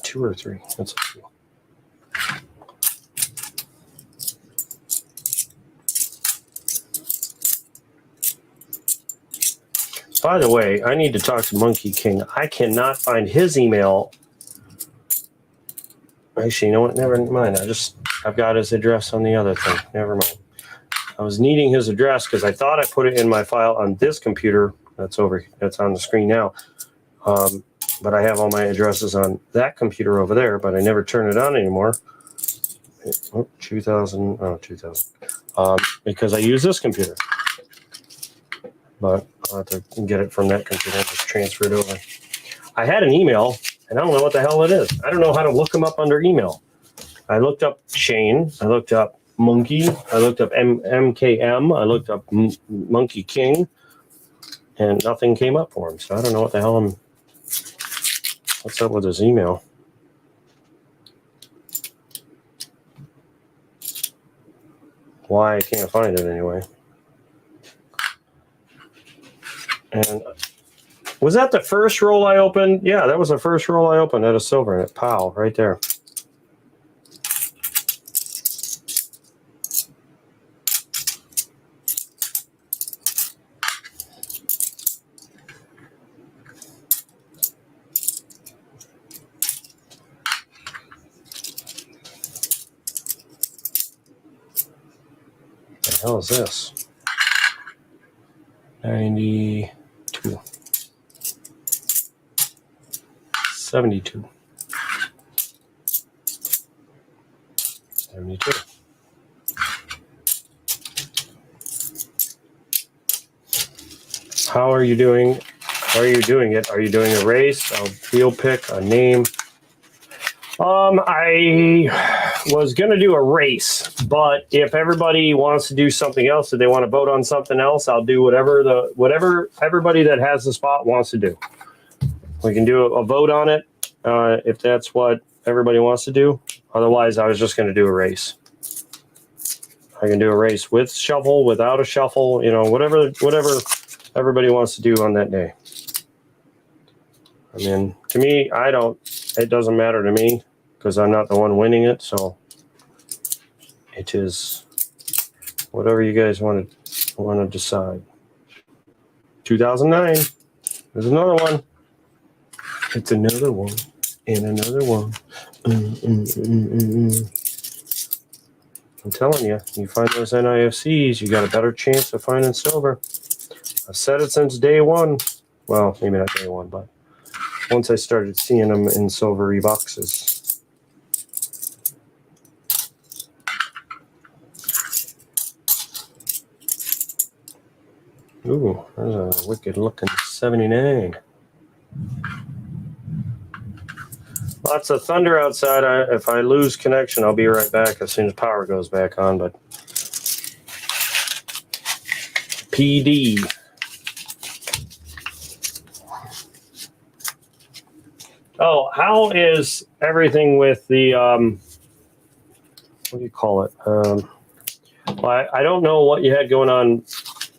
2 or 3. That's a few. By the way, I need to talk to Monkey King. I cannot find his email. Actually, you know what? Never mind. I've got his address on the other thing. Never mind. I was needing his address because I thought I put it in my file on this computer. That's on the screen now. But I have all my addresses on that computer over there, but I never turn it on anymore. 2000. Because I use this computer. But I'll have to get it from that computer and just transfer it over. I had an email, and I don't know what the hell it is. I don't know how to look them up under email. I looked up Shane. I looked up Monkey. I looked up MKM. I looked up Monkey King. And nothing came up for him. So I don't know what the hell what's up with his email. Why I can't find it anyway. And was that the first roll I opened? Yeah, that was the first roll I opened at a silver, and it pow right there. hell is this? 92. 72. 72. How are you doing? How are you doing it? Are you doing a race, a wheel pick, a name? I was going to do a race, but if everybody wants to do something else, if they want to vote on something else, I'll do whatever everybody that has the spot wants to do. We can do a vote on it if that's what everybody wants to do. Otherwise, I was just going to do a race. I can do a race with shuffle, without a shuffle, whatever everybody wants to do on that day. I mean, to me, it doesn't matter to me because I'm not the one winning it. So it is whatever you guys want to decide. 2009. There's another one. It's another one and another one. I'm telling you, you find those NIFCs, you got a better chance of finding silver. I've said it since day one. Well, maybe not day one, but once I started seeing them in silvery boxes. Ooh, there's a wicked looking 79. Lots of thunder outside. If I lose connection, I'll be right back as soon as power goes back on. But PD. Oh, how is everything with the, what do you call it? Well, I don't know what you had going on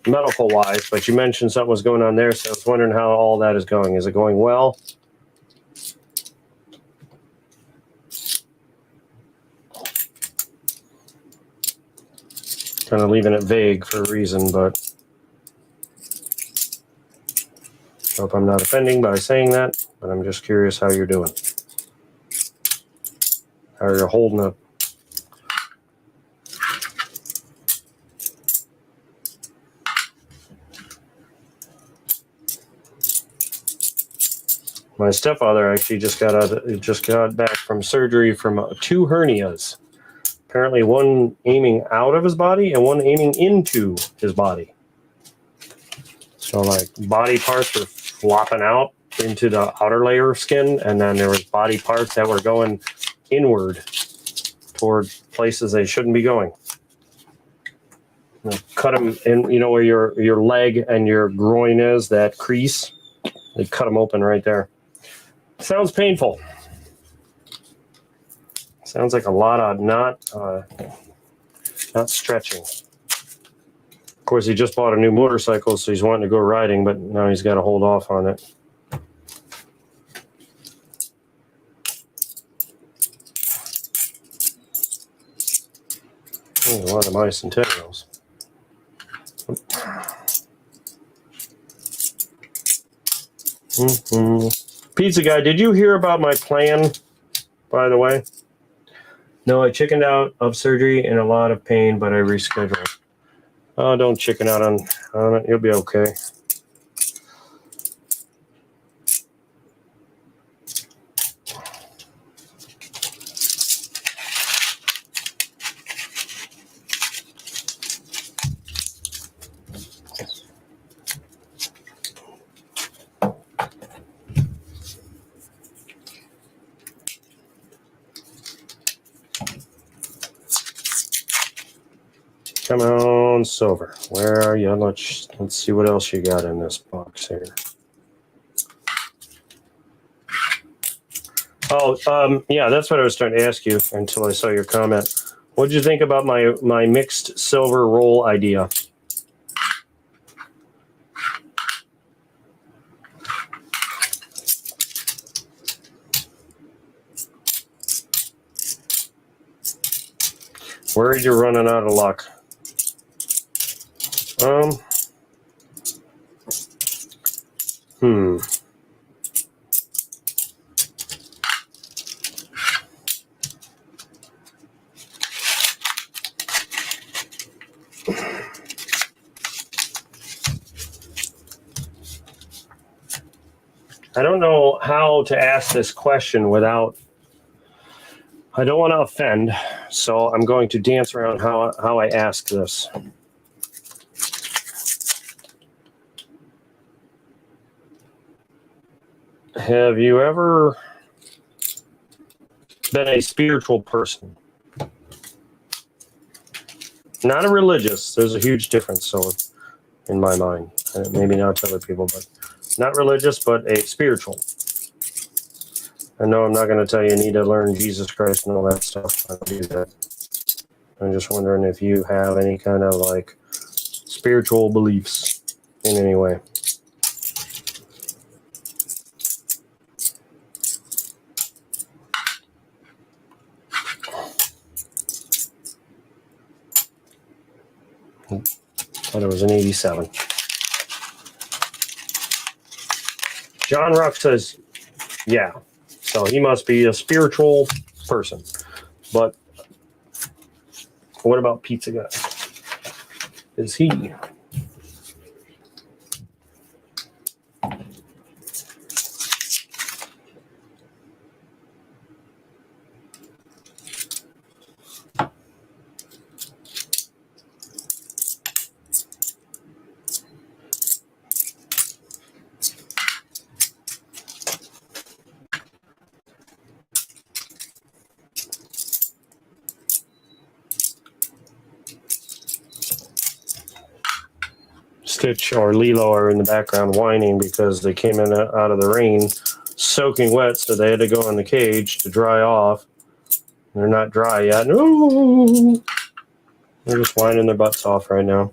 medical-wise, but you mentioned something was going on there, so I was wondering how all that is going. Is it going well? Kind of leaving it vague for a reason, but I hope I'm not offending by saying that, but I'm just curious how you're doing. How you're holding up. My stepfather actually just got back from surgery from 2 hernias. Apparently one aiming out of his body and one aiming into his body. So like body parts were flopping out into the outer layer of skin, and then there was body parts that were going inward toward places they shouldn't be going. Cut them in, where your leg and your groin is, that crease. They cut them open right there. Sounds painful. Sounds like a lot of not stretching. Of course, he just bought a new motorcycle, so he's wanting to go riding, but now he's got to hold off on it. There's a lot of mice and tendrils. Pizza guy, did you hear about my plan, by the way? No, I chickened out of surgery in a lot of pain, but I rescheduled. Oh, don't chicken out on it. You'll be okay. Come on, silver. Where are you? Let's see what else you got in this box here. Oh, yeah, that's what I was trying to ask you until I saw your comment. What did you think about my mixed silver roll idea? Worried you're running out of luck. I don't know how to ask this question without. I don't want to offend, so I'm going to dance around how I ask this. Have you ever been a spiritual person? Not a religious. There's a huge difference. So, in my mind, maybe not to other people, but not religious, but a spiritual. I know I'm not going to tell you need to learn Jesus Christ and all that stuff. I don't do that. I'm just wondering if you have any kind of like spiritual beliefs in any way. Thought it was an 87. John Ruck says, yeah. So he must be a spiritual person. But what about Pizza Guy? Is he? Stitch or Lilo are in the background whining because they came in out of the rain soaking wet, so they had to go in the cage to dry off. They're not dry yet. No, they're just whining their butts off right now.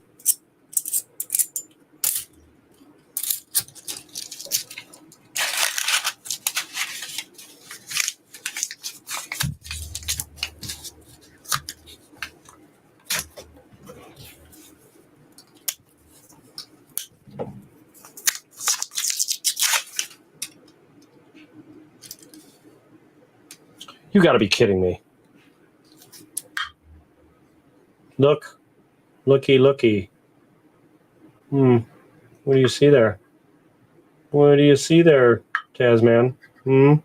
You got to be kidding me. Look. Looky. What do you see there? What do you see there, Tasman? Wait,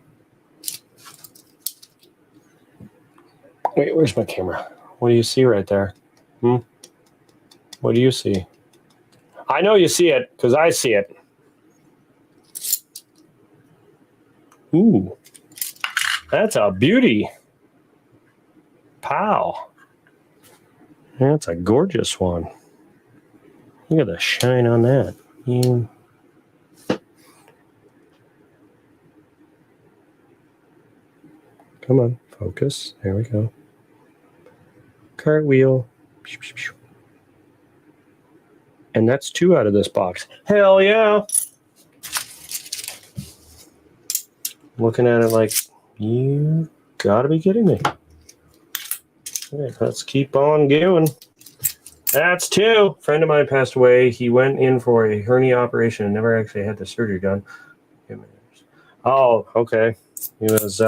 where's my camera? What do you see right there? What do you see? I know you see it, because I see it. Ooh. That's a beauty. Pow. That's a gorgeous one. Look at the shine on that. Come on, focus. There we go. Cartwheel. And that's 2 out of this box. Hell yeah. Looking at it like, you gotta be kidding me. Okay, let's keep on going. That's 2. A friend of mine passed away. He went in for a hernia operation and never actually had the surgery done. Oh, okay. He was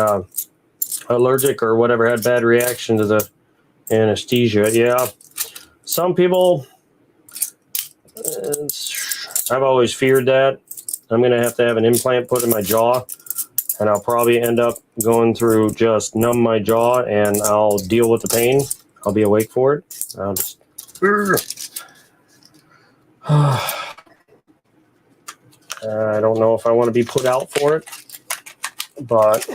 allergic or whatever, had bad reaction to the anesthesia. Yeah. Some people, I've always feared that. I'm going to have an implant put in my jaw. And I'll probably end up going through just numb my jaw, and I'll deal with the pain. I'll be awake for it. I'll just. I don't know if I want to be put out for it, but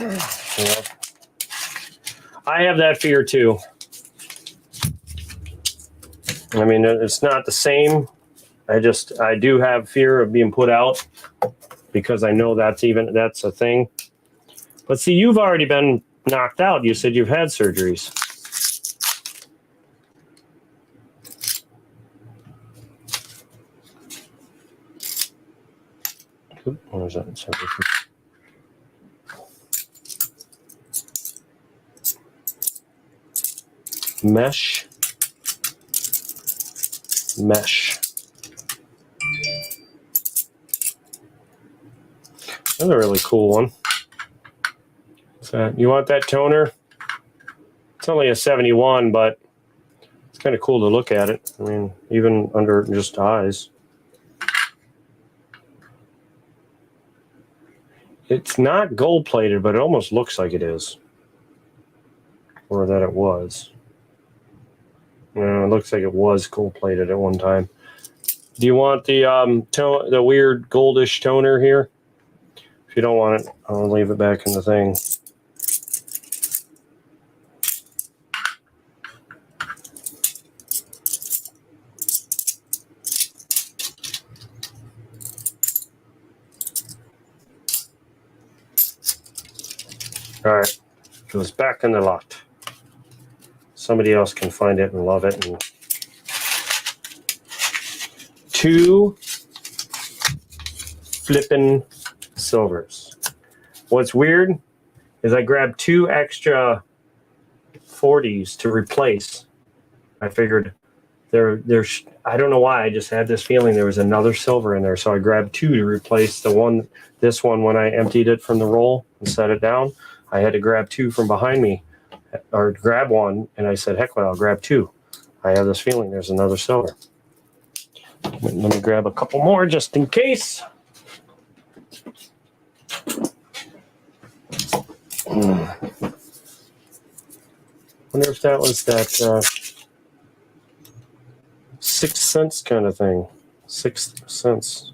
I have that fear too. I mean, it's not the same. I do have fear of being put out because I know that's a thing. But see, you've already been knocked out. You said you've had surgeries. What is that? Mesh. That's a really cool one. You want that toner? It's only a 71, but it's kind of cool to look at it. I mean, even under just eyes. It's not gold plated, but it almost looks like it is. Or that it was. It looks like it was gold plated at one time. Do you want the the weird goldish toner here? If you don't want it, I'll leave it back in the thing. All right, it goes back in the lot. Somebody else can find it and love it. And 2 flippin' silvers. What's weird is I grabbed 2 extra 40s to replace. I figured there's I don't know why, I just had this feeling there was another silver in there, so I grabbed 2 to replace this one when I emptied it from the roll and set it down. I had to grab 2 from behind me, or grab one, and I said, heck well, I'll grab 2. I have this feeling there's another silver. Let me grab a couple more just in case. Wonder if that was that 6 cents kind of thing. 6 cents.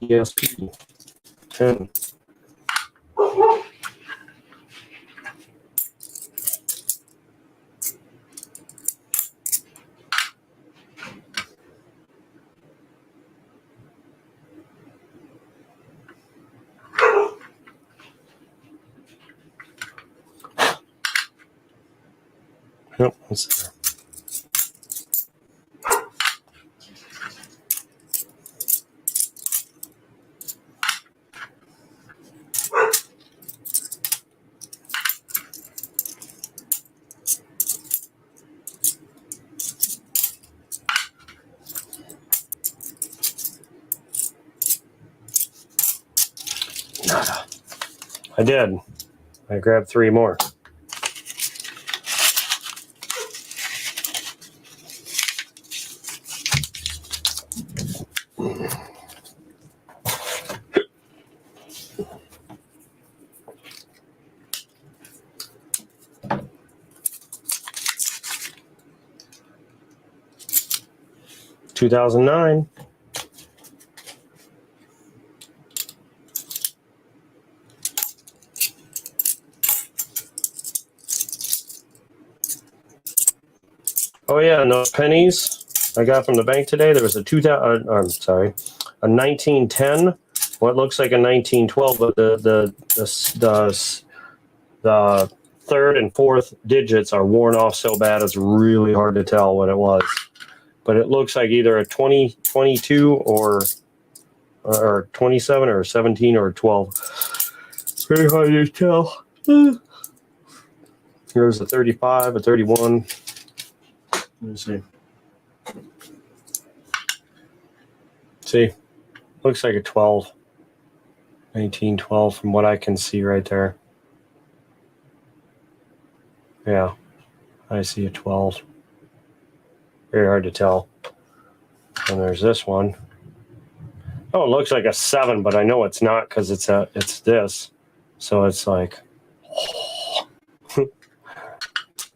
ESP 10. Yep, it's there. Nada. I did. I grabbed 3 more. $2009. Oh yeah, and those pennies I got from the bank today. There was a 1910. What looks like a 1912, but the third and fourth digits are worn off so bad it's really hard to tell what it was. But it looks like either a 22 or 27 or 17 or 12. Very hard to tell. Here's a 35, a 31. Let me see. See, looks like a 12. 1912 from what I can see right there. Yeah, I see a 12. Very hard to tell. And there's this one. Oh, it looks like a 7, but I know it's not because it's this. So it's like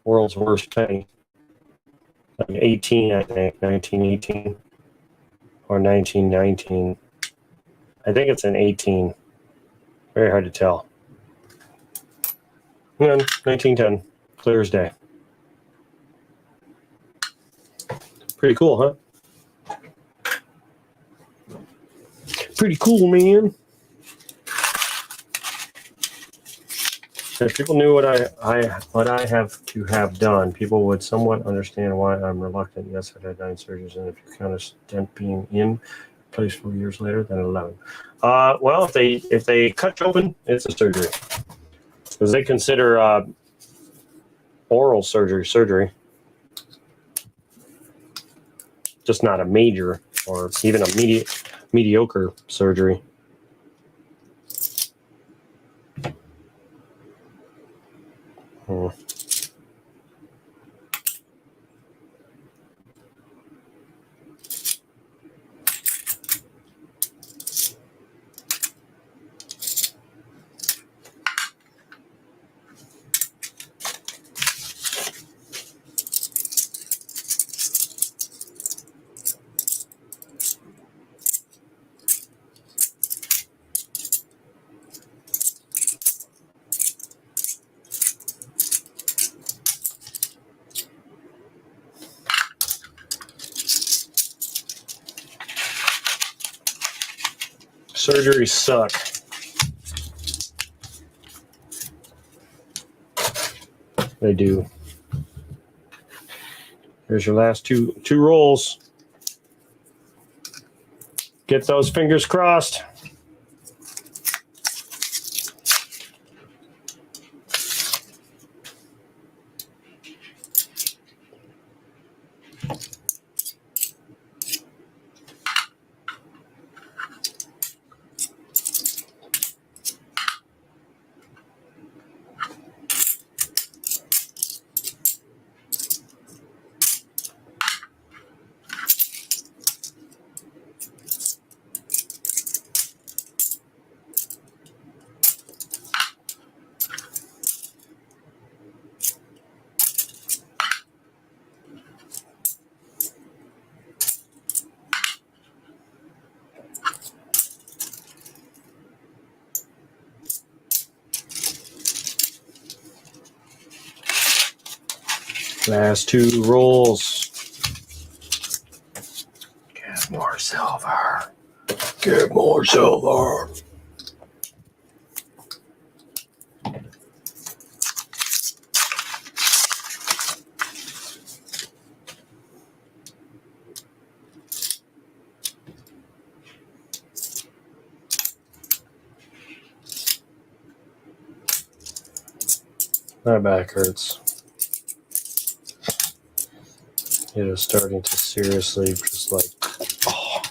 world's worst penny. Like 18, I think, 1918 or 1919. I think it's an 18. Very hard to tell. And 1910, clear as day. Pretty cool, huh? Pretty cool, man. If people knew what I have to have done, people would somewhat understand why I'm reluctant. Yes, I had 9 surgeries, and if you count a stent being in place 4 years later, then 11. Well, if they cut you open, it's a surgery, because they consider oral surgery, just not a major or even a mediocre surgery. Surgeries suck. They do. Here's your last two rolls. Get those fingers crossed. Last two rolls. Get more silver. Get more silver. My back hurts. It is starting to seriously just like, oh.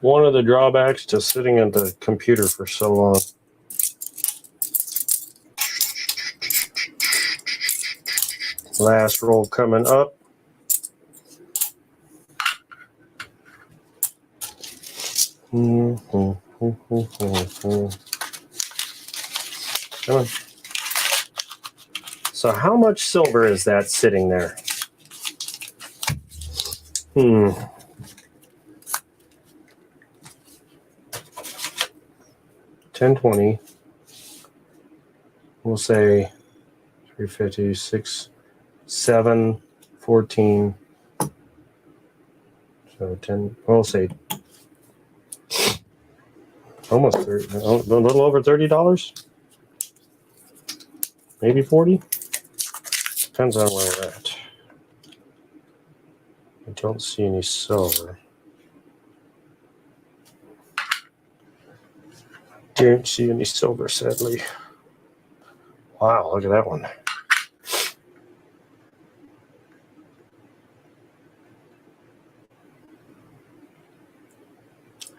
One of the drawbacks to sitting at the computer for so long. Last roll coming up. Come on. So how much silver is that sitting there? 1020. We'll say 350, 6, 7, 14. So 10, we'll say almost 30, a little over $30. Maybe 40. Depends on where we're at. I don't see any silver. Don't see any silver, sadly. Wow, look at that one.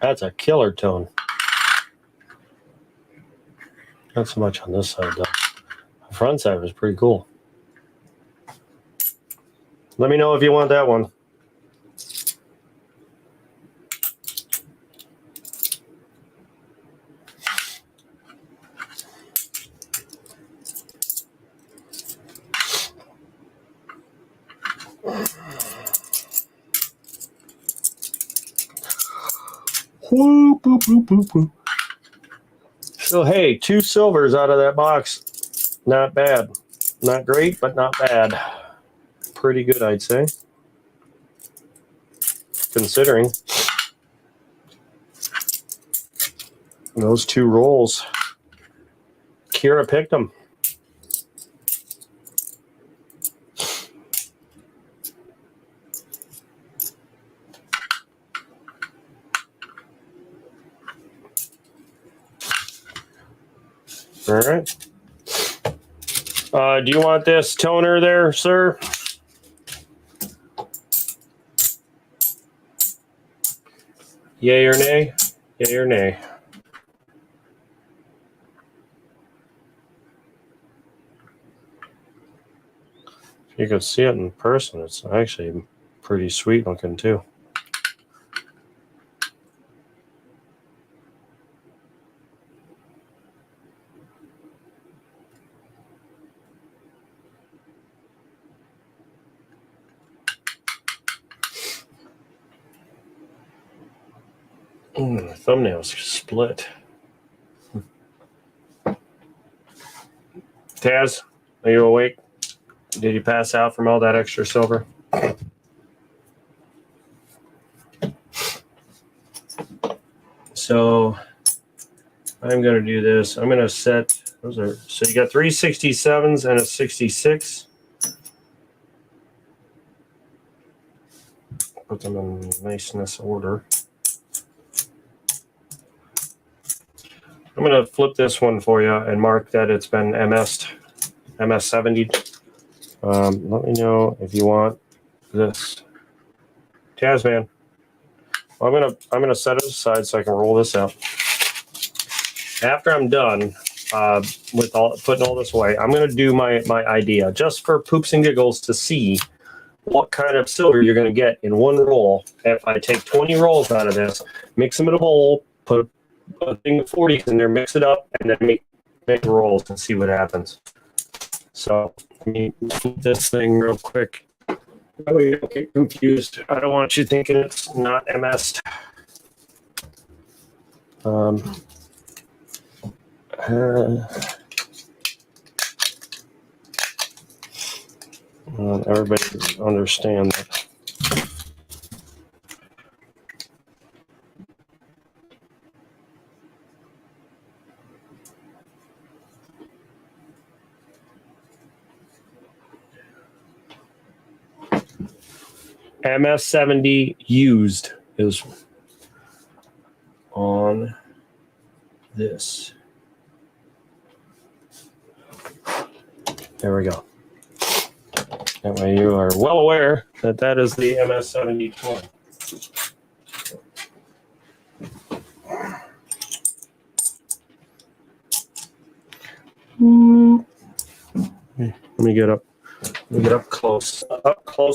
That's a killer tone. Not so much on this side, though. The front side was pretty cool. Let me know if you want that one. So, hey, 2 silvers out of that box. Not bad. Not great, but not bad. Pretty good, I'd say. Considering those 2 rolls. Kira picked them. All right. Do you want this toner there, sir? Yay or nay? Yay or nay? If you could see it in person, it's actually pretty sweet looking too. The thumbnail's split. Taz, are you awake? Did you pass out from all that extra silver? So I'm going to do this. I'm going to set those are so you got 3 67s and a 66. Put them in niceness order. I'm going to flip this one for you and mark that it's been MS70. Let me know if you want this. Tasman. I'm gonna set it aside so I can roll this out. After I'm done with putting all this away, I'm gonna do my idea just for poops and giggles to see what kind of silver you're gonna get in one roll. If I take 20 rolls out of this, mix them in a bowl, put a thing of 40s in there, mix it up, and then make rolls and see what happens. So let me flip this thing real quick. That way you don't get confused. I don't want you thinking it's not MS'd. Everybody understand that. MS70 used is on this. There we go. That way you are well aware that that is the MS70 toy. Let me get up. Let me get up close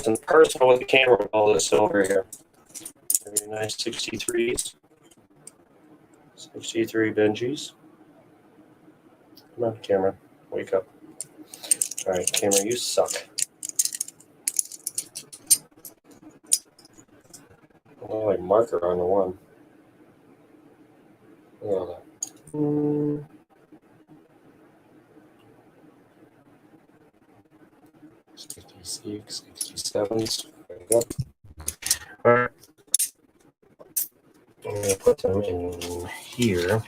and personal with the camera with all this silver here. Very nice 63s. 63 Benjis. Come on, camera. Wake up. All right, camera, you suck. Oh, like marker on the one. Look at that. 66, 67s. There you go. All right. I'm going to put them in here.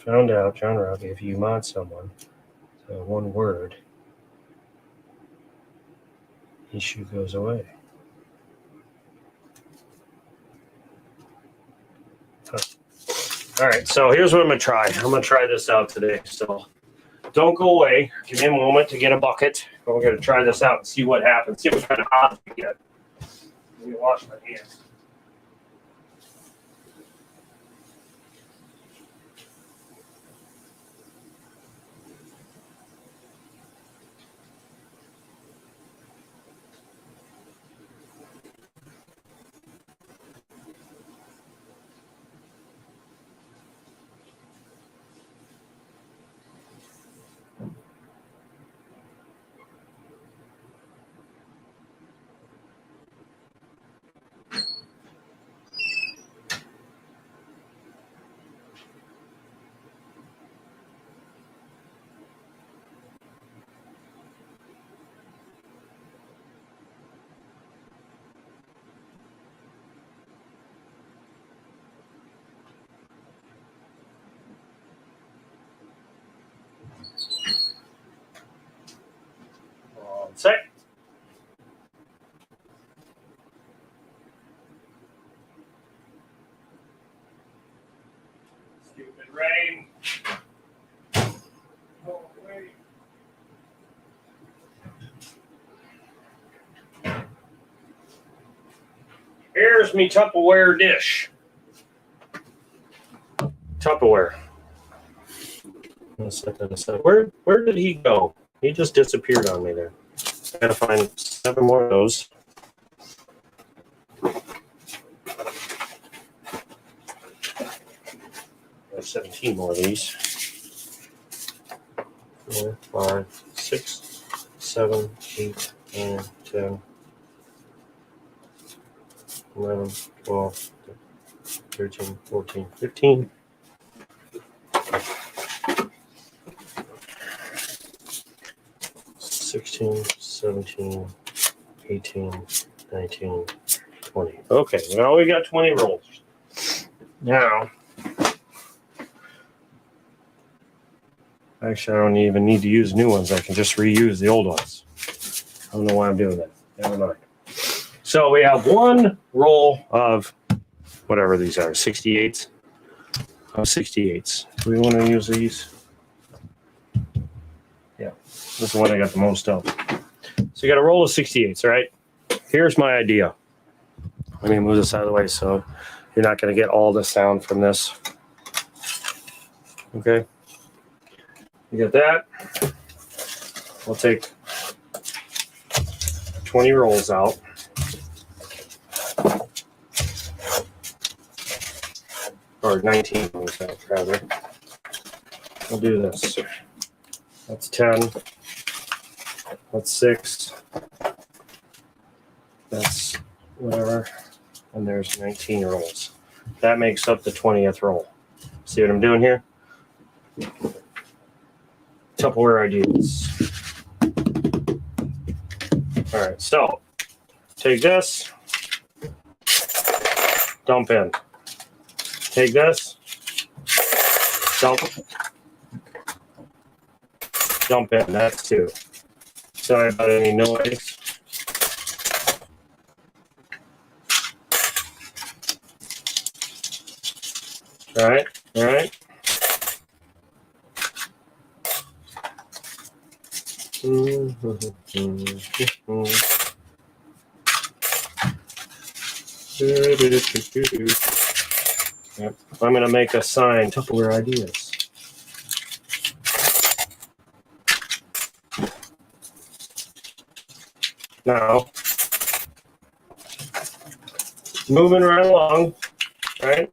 Found out John Rock, if you mod someone, one word, issue goes away. Huh. All right, so here's what I'm going to try. I'm going to try this out today. So don't go away. Give me a moment to get a bucket. We're going to try this out and see what happens. See what kind of odds we get. Let me wash my hands. Sec. Stupid rain. Oh, wait. Here's me Tupperware dish. Tupperware. Let's set that aside. Where did he go? He just disappeared on me there. I gotta find 7 more of those. have 17 more of these. 4, 5, 6, 7, 8, 9, 10, 11, 12, 13, 14, 15. 16, 17, 18, 19, 20. Okay, now we got 20 rolls. Now, actually, I don't even need to use new ones. I can just reuse the old ones. I don't know why I'm doing that. Never mind. So we have one roll of whatever these are, 68s. Of 68s. Do we want to use these? Yeah, this is the one I got the most of. So you got a roll of 68s, right? Here's my idea. Let me move this out of the way so you're not going to get all the sound from this. Okay. You get that? We'll take 20 rolls out. Or 19 rolls out, rather. We'll do this. That's 10. That's 6. That's whatever. And there's 19 rolls. That makes up the 20th roll. See what I'm doing here? Tupperware ideas. All right, so take this, dump in. Take this, dump in. That's 2. Sorry about any noise. All right, all right. Yep. I'm going to make a sign, Tupperware Ideas. Now, moving right along, right?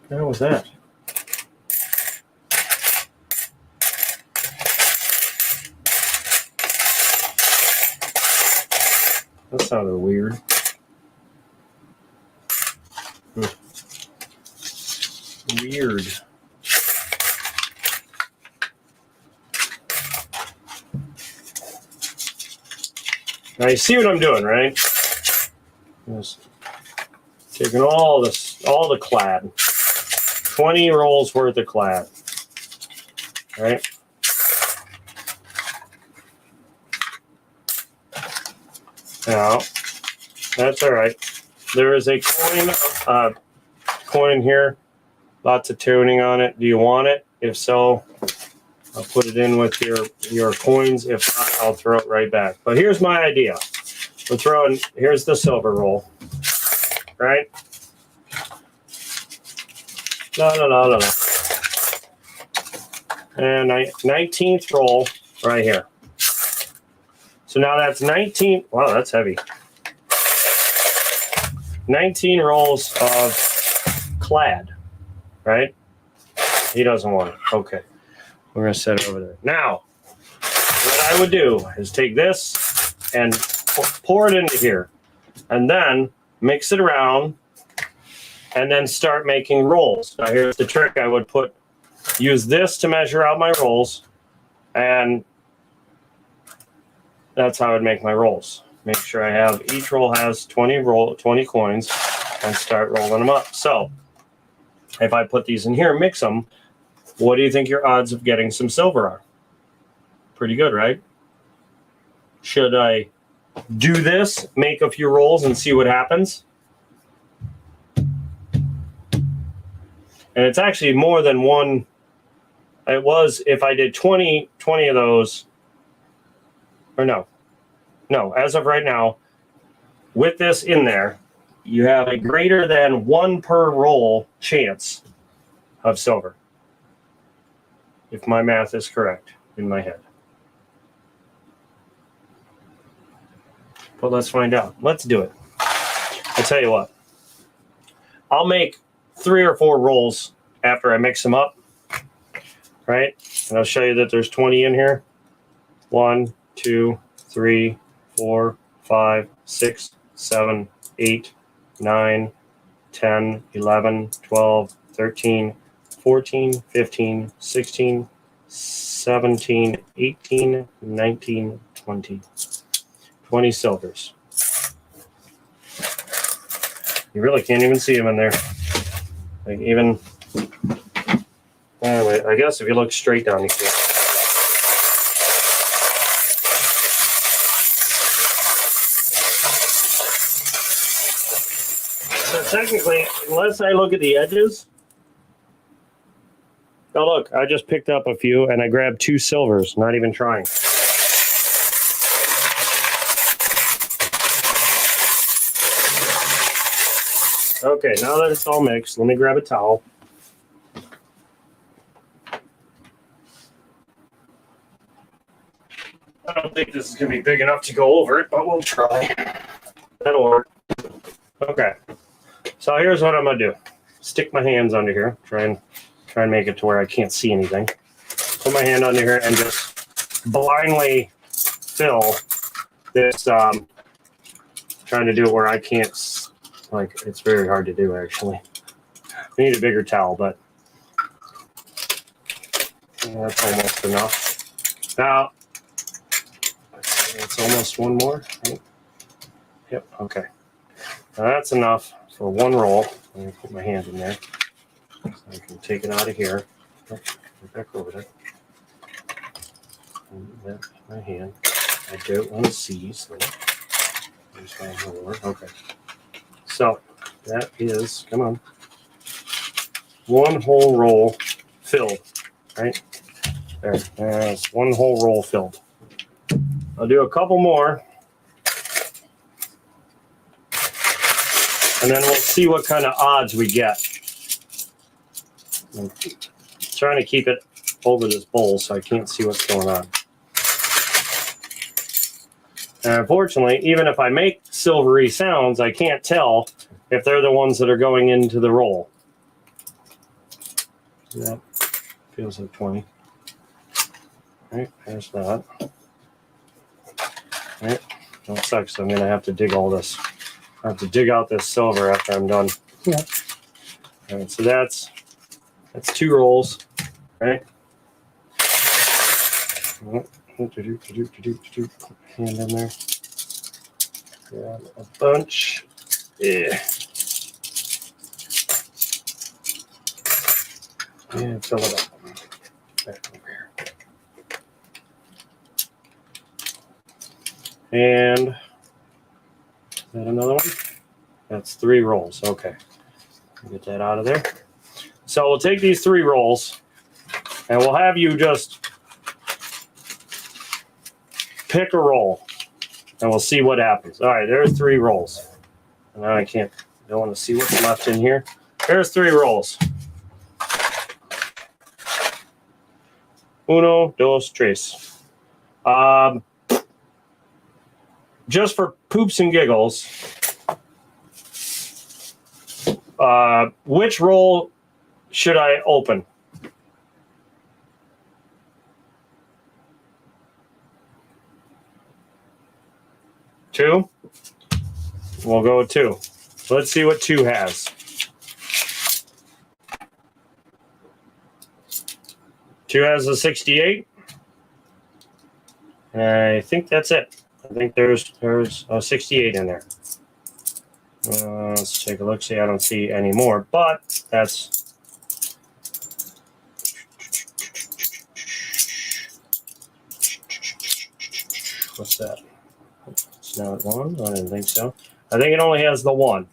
What was that? That sounded weird. Weird. Now you see what I'm doing, right? Just taking all the clad. 20 rolls worth of clad. Right? Now, that's all right. There is a coin here. Lots of tuning on it. Do you want it? If so, I'll put it in with your coins. If not, I'll throw it right back. But here's my idea. Here's the silver roll. Right? No. And 19th roll right here. So now that's 19. Wow, that's heavy. 19 rolls of clad, right? He doesn't want it. Okay. We're going to set it over there. Now, what I would do is take this and pour it into here. And then mix it around and then start making rolls. Now, here's the trick. I would use this to measure out my rolls. And that's how I would make my rolls. Make sure I have each roll has 20 coins and start rolling them up. So if I put these in here, mix them, what do you think your odds of getting some silver are? Pretty good, right? Should I do this, make a few rolls and see what happens? And it's actually more than one. It was, if I did 20 of those, or no, as of right now, with this in there, you have a greater than 1 per roll chance of silver. If my math is correct in my head. but let's find out. Let's do it. I'll tell you what. I'll make 3 or 4 rolls after I mix them up, right? And I'll show you that there's 20 in here. 1, 2, 3, 4, 5, 6, 7, 8, 9, 10, 11, 12, 13, 14, 15, 16, 17, 18, 19, 20. 20 silvers. You really can't even see them in there. Like even, anyway, I guess if you look straight down, you can. So technically, unless I look at the edges, oh look, I just picked up a few and I grabbed 2 silvers, not even trying. Okay, now that it's all mixed, let me grab a towel. I don't think this is going to be big enough to go over it, but we'll try. That'll work. Okay, so here's what I'm going to do. Stick my hands under here, try and make it to where I can't see anything. Put my hand under here and just blindly fill this, trying to do it where I can't, like, it's very hard to do actually. I need a bigger towel, but that's almost enough. Now, it's almost one more, right? Yep, okay. Now that's enough for 1 roll. Let me put my hand in there so I can take it out of here. Oh, back over there. And that's my hand. I don't want to see, so there's my roller. Okay. So that is, come on, 1 whole roll filled, right? There's 1 whole roll filled. I'll do a couple more. And then we'll see what kind of odds we get. I'm trying to keep it over this bowl so I can't see what's going on. And unfortunately, even if I make silvery sounds, I can't tell if they're the ones that are going into the roll. That feels like 20. Right, there's that. Right, that sucks. So I'm going to have to dig all this. I have to dig out this silver after I'm done. Yeah. All right, so that's 2 rolls, right? Put my hand in there. Grab a bunch. Yeah. And fill it up. Back over here. And is that another one? That's 3 rolls. Okay. Get that out of there. So we'll take these 3 rolls and we'll have you just pick a roll and we'll see what happens. All right, there's 3 rolls. And now I don't want to see what's left in here. There's 3 rolls. 1, 2, 3. Just for poops and giggles, which roll should I open? Two? We'll go with 2. Let's see what 2 has. 2 has a 68. I think that's it. I think there's a 68 in there. Let's take a look. See, I don't see any more, but that's. What's that? It's not 1. I didn't think so. I think it only has the 1.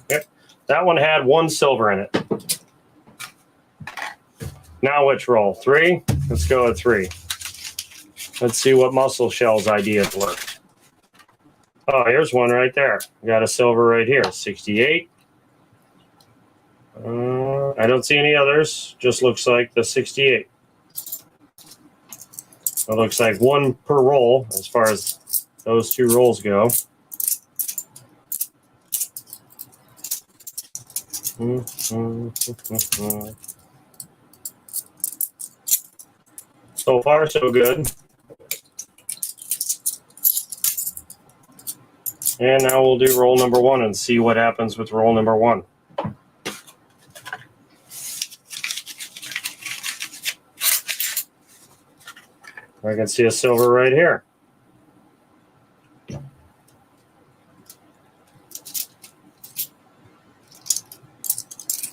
Yep. That one had 1 silver in it. Now which roll? 3? Let's go with 3. Let's see what Muscle Shell's ideas work. Oh, here's one right there. Got a silver right here. 68. I don't see any others. Just looks like the 68. It looks like one per roll as far as those two rolls go. So far, so good. And now we'll do roll number one and see what happens with roll number one. I can see a silver right here.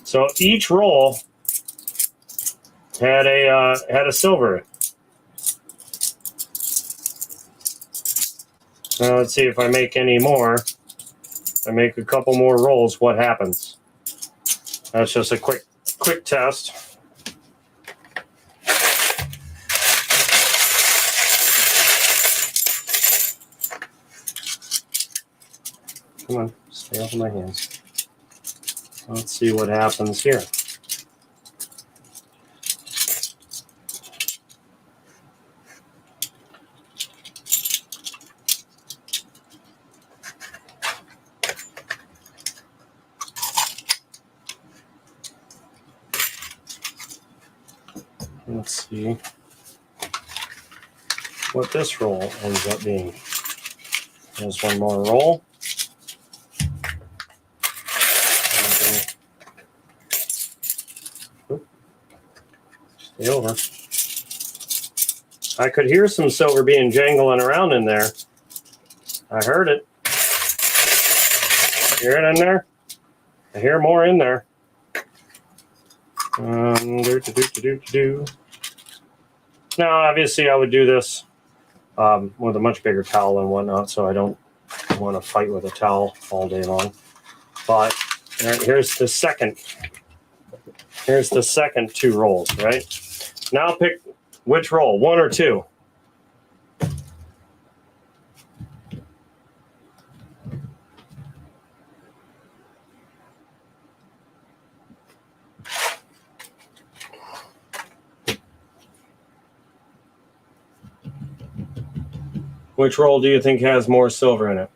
So each roll had a silver. Now let's see if I make any more. I make a couple more rolls. What happens? That's just a quick test. Come on, stay off of my hands. Let's see what happens here. Let's see what this roll ends up being. There's one more roll. Stay over. I could hear some silver being jangling around in there. I heard it. Hear it in there? I hear more in there. Now, obviously, I would do this with a much bigger towel and whatnot, so I don't want to fight with a towel all day long. But here's the second. Here's the second two rolls, right? Now pick which roll, one or two. Which roll do you think has more silver in it?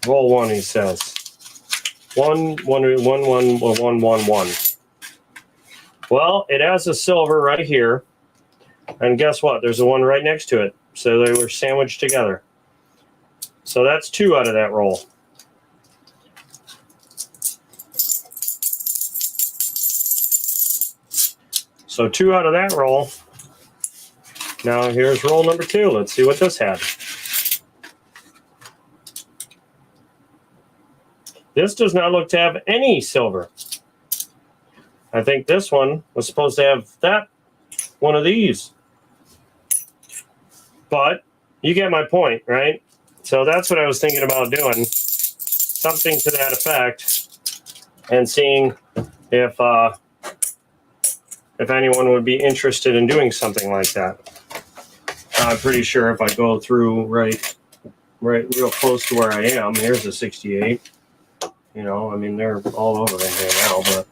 Roll one, he says. One. Well, it has a silver right here. And guess what? There's a one right next to it. So they were sandwiched together. So that's two out of that roll. So two out of that roll. Now here's roll number two. Let's see what this had. This does not look to have any silver. I think this one was supposed to have that one of these. But you get my point, right? So that's what I was thinking about doing. Something to that effect. And seeing if anyone would be interested in doing something like that. I'm pretty sure if I go through right real close to where I am, here's a 68. You know, I mean, they're all over in here now, but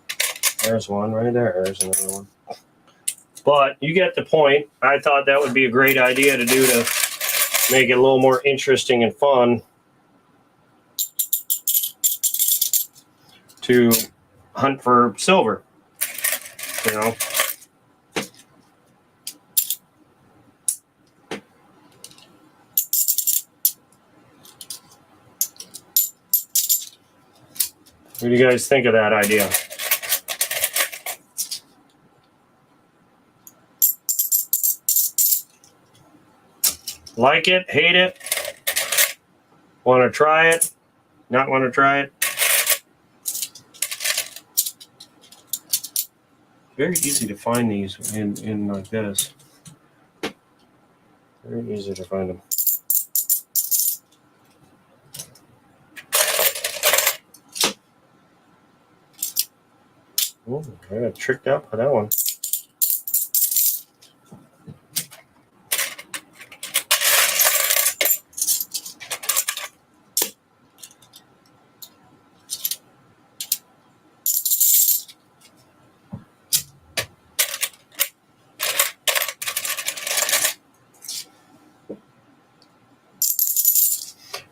there's one right there. There's another one. But you get the point. I thought that would be a great idea to do to make it a little more interesting and fun to hunt for silver, you know. What do you guys think of that idea? Like it? Hate it? Want to try it? Not want to try it? Very easy to find these in like this. Very easy to find them. Oh, I got tricked out by that one.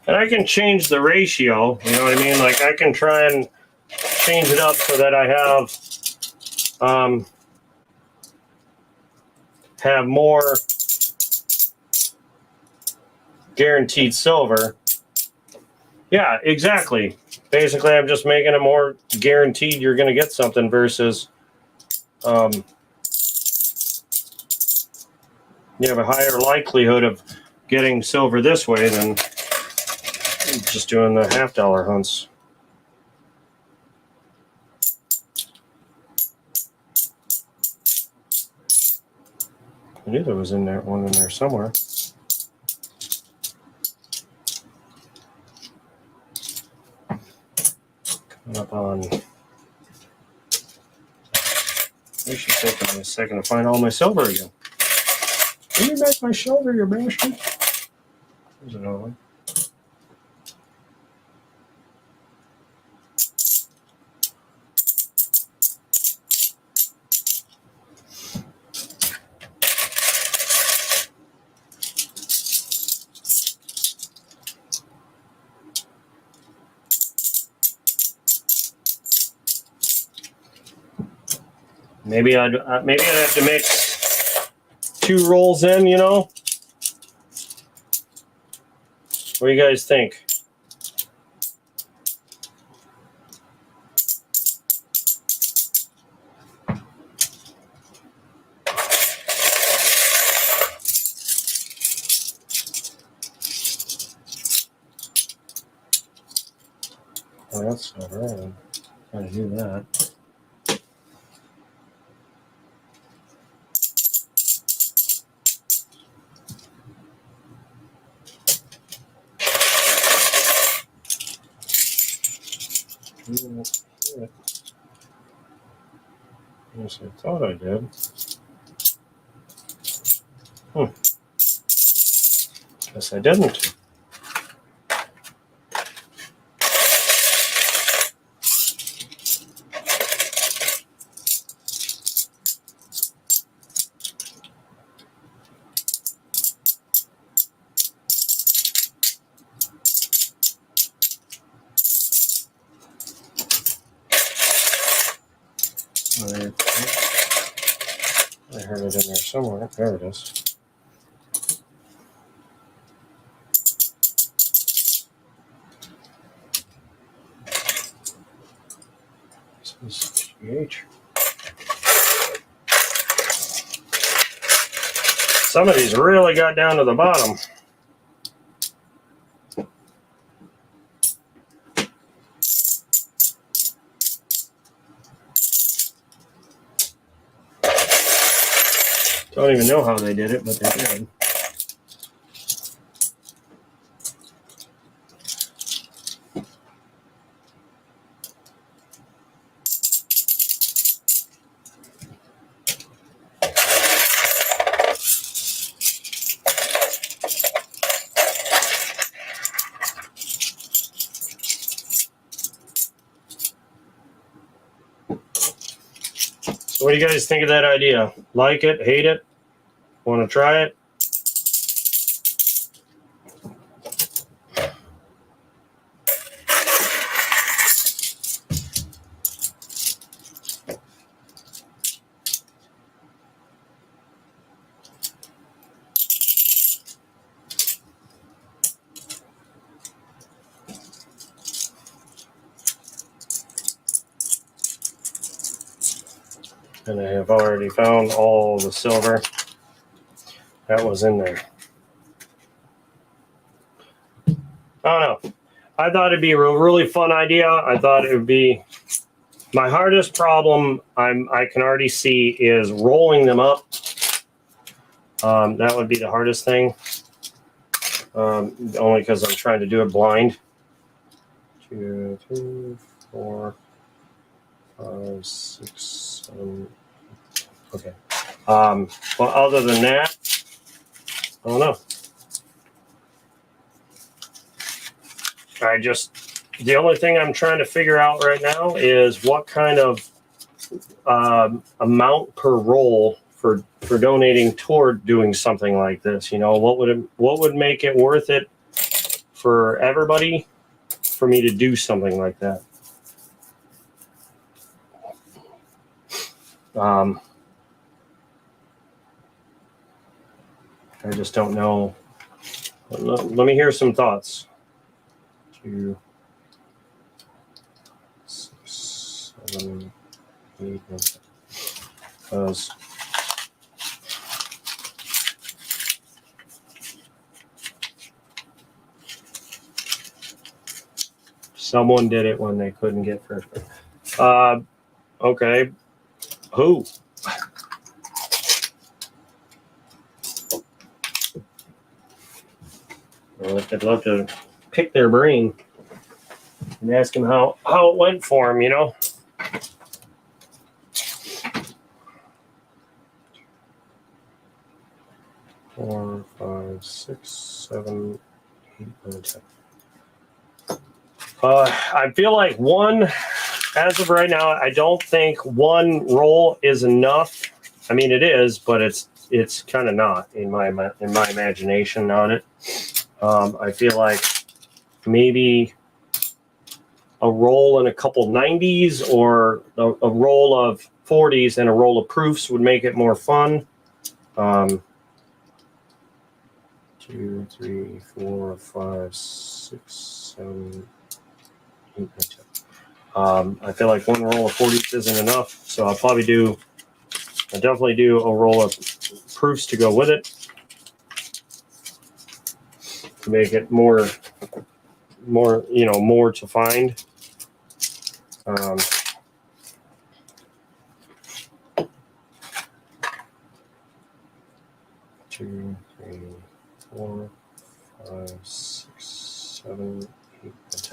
And I can change the ratio, you know what I mean? Like I can try and change it up so that I have more guaranteed silver. Yeah, exactly. Basically, I'm just making it more guaranteed you're going to get something versus you have a higher likelihood of getting silver this way than just doing the $half hunts. I knew there was one in there somewhere. Coming up on. It should take me a second to find all my silver again. Give me back my silver, you bastard. There's another one. Maybe I'd have to mix 2 rolls in, you know? What do you guys think? Oh, that's not right. Gotta do that. Yes, I thought I did. Guess I didn't. I heard it in there somewhere. There it is. This is GH. Some of these really got down to the bottom. Don't even know how they did it, but they did. So what do you guys think of that idea? Like it? Hate it? Want to try it? And I have already found all the silver that was in there. I don't know. I thought it'd be a really fun idea. I thought it would be my hardest problem. I can already see is rolling them up. That would be the hardest thing. Only because I'm trying to do it blind. 2, 3, 4, 5, 6, 7. Okay. Well, other than that, I don't know. The only thing I'm trying to figure out right now is what kind of amount per roll for donating toward doing something like this. You know, what would make it worth it for everybody for me to do something like that. I just don't know. Let me hear some thoughts. 2, 6, 7, 8, 9, 10. Because someone did it when they couldn't get first. Okay. Who? Well, I'd love to pick their brain and ask them how it went for them, you know? Four, 5, 6, 7, 8, 9, 10. I feel like one, as of right now, I don't think one roll is enough. I mean, it is, but it's kind of not in my imagination on it. I feel like maybe a roll and a couple 90s or a roll of 40s and a roll of proofs would make it more fun. 2, 3, 4, 5, 6, 7, 8, 9, 10. I feel like one roll of 40s isn't enough, so I'll definitely do a roll of proofs to go with it to make it more to find. 2, 3, 4, 5, 6, 7, 8, 10.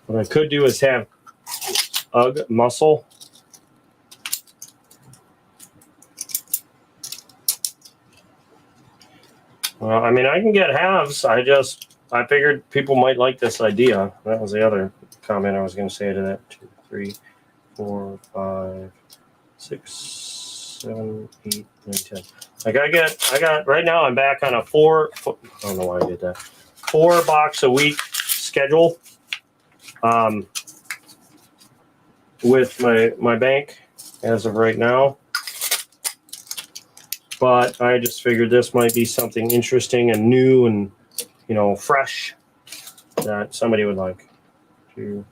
What I could do is have UGG muscle. Well, I mean, I can get halves. I figured people might like this idea. That was the other comment I was going to say to that. 2, 3, 4, 5, 6, 7, 8, 9, 10. Like I got right now. I'm back on a 4. I don't know why I did that. 4 box a week schedule. With my bank as of right now. But I just figured this might be something interesting and new and, fresh that somebody would like. 2,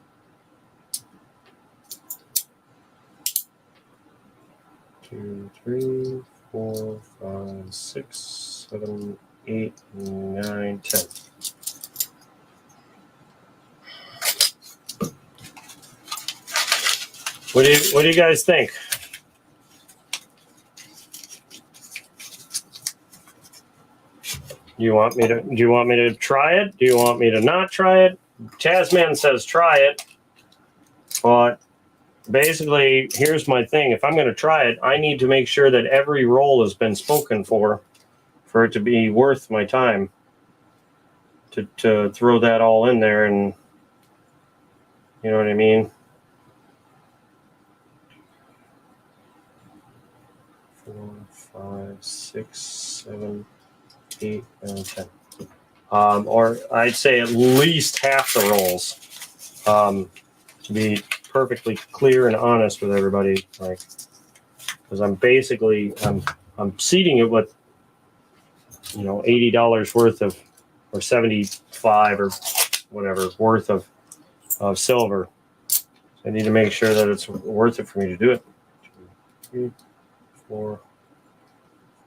2, 3, 4, 5, 6, 7, 8, 9, 10. What do you guys think? Do you want me to try it? Do you want me to not try it? Tasman says try it. But basically, here's my thing. If I'm going to try it, I need to make sure that every roll has been spoken for it to be worth my time to throw that all in there, and you know what I mean? 4, 5, 6, 7, 8, 9, 10. Or I'd say at least half the rolls. To be perfectly clear and honest with everybody, like, because I'm seeding it with $80 worth of, or 75 or whatever worth of silver. So I need to make sure that it's worth it for me to do it. 2, 3, 4,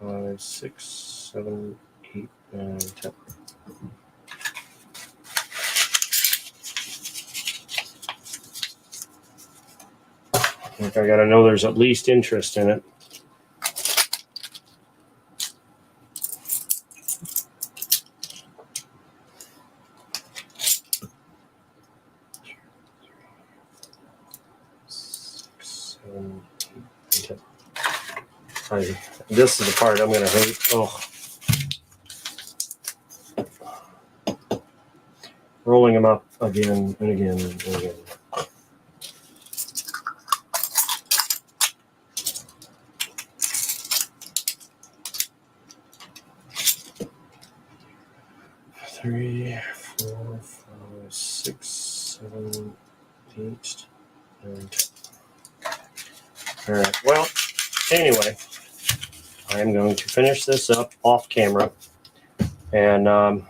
5, 6, 7, 8, 9, 10. Like I gotta know there's at least interest in it. This is the part I'm gonna hate. Oh, rolling them up again and again and again. 3, 4, 5, 6, 7, 8, 9, 10. All right. Well, anyway, I am going to finish this up off camera. And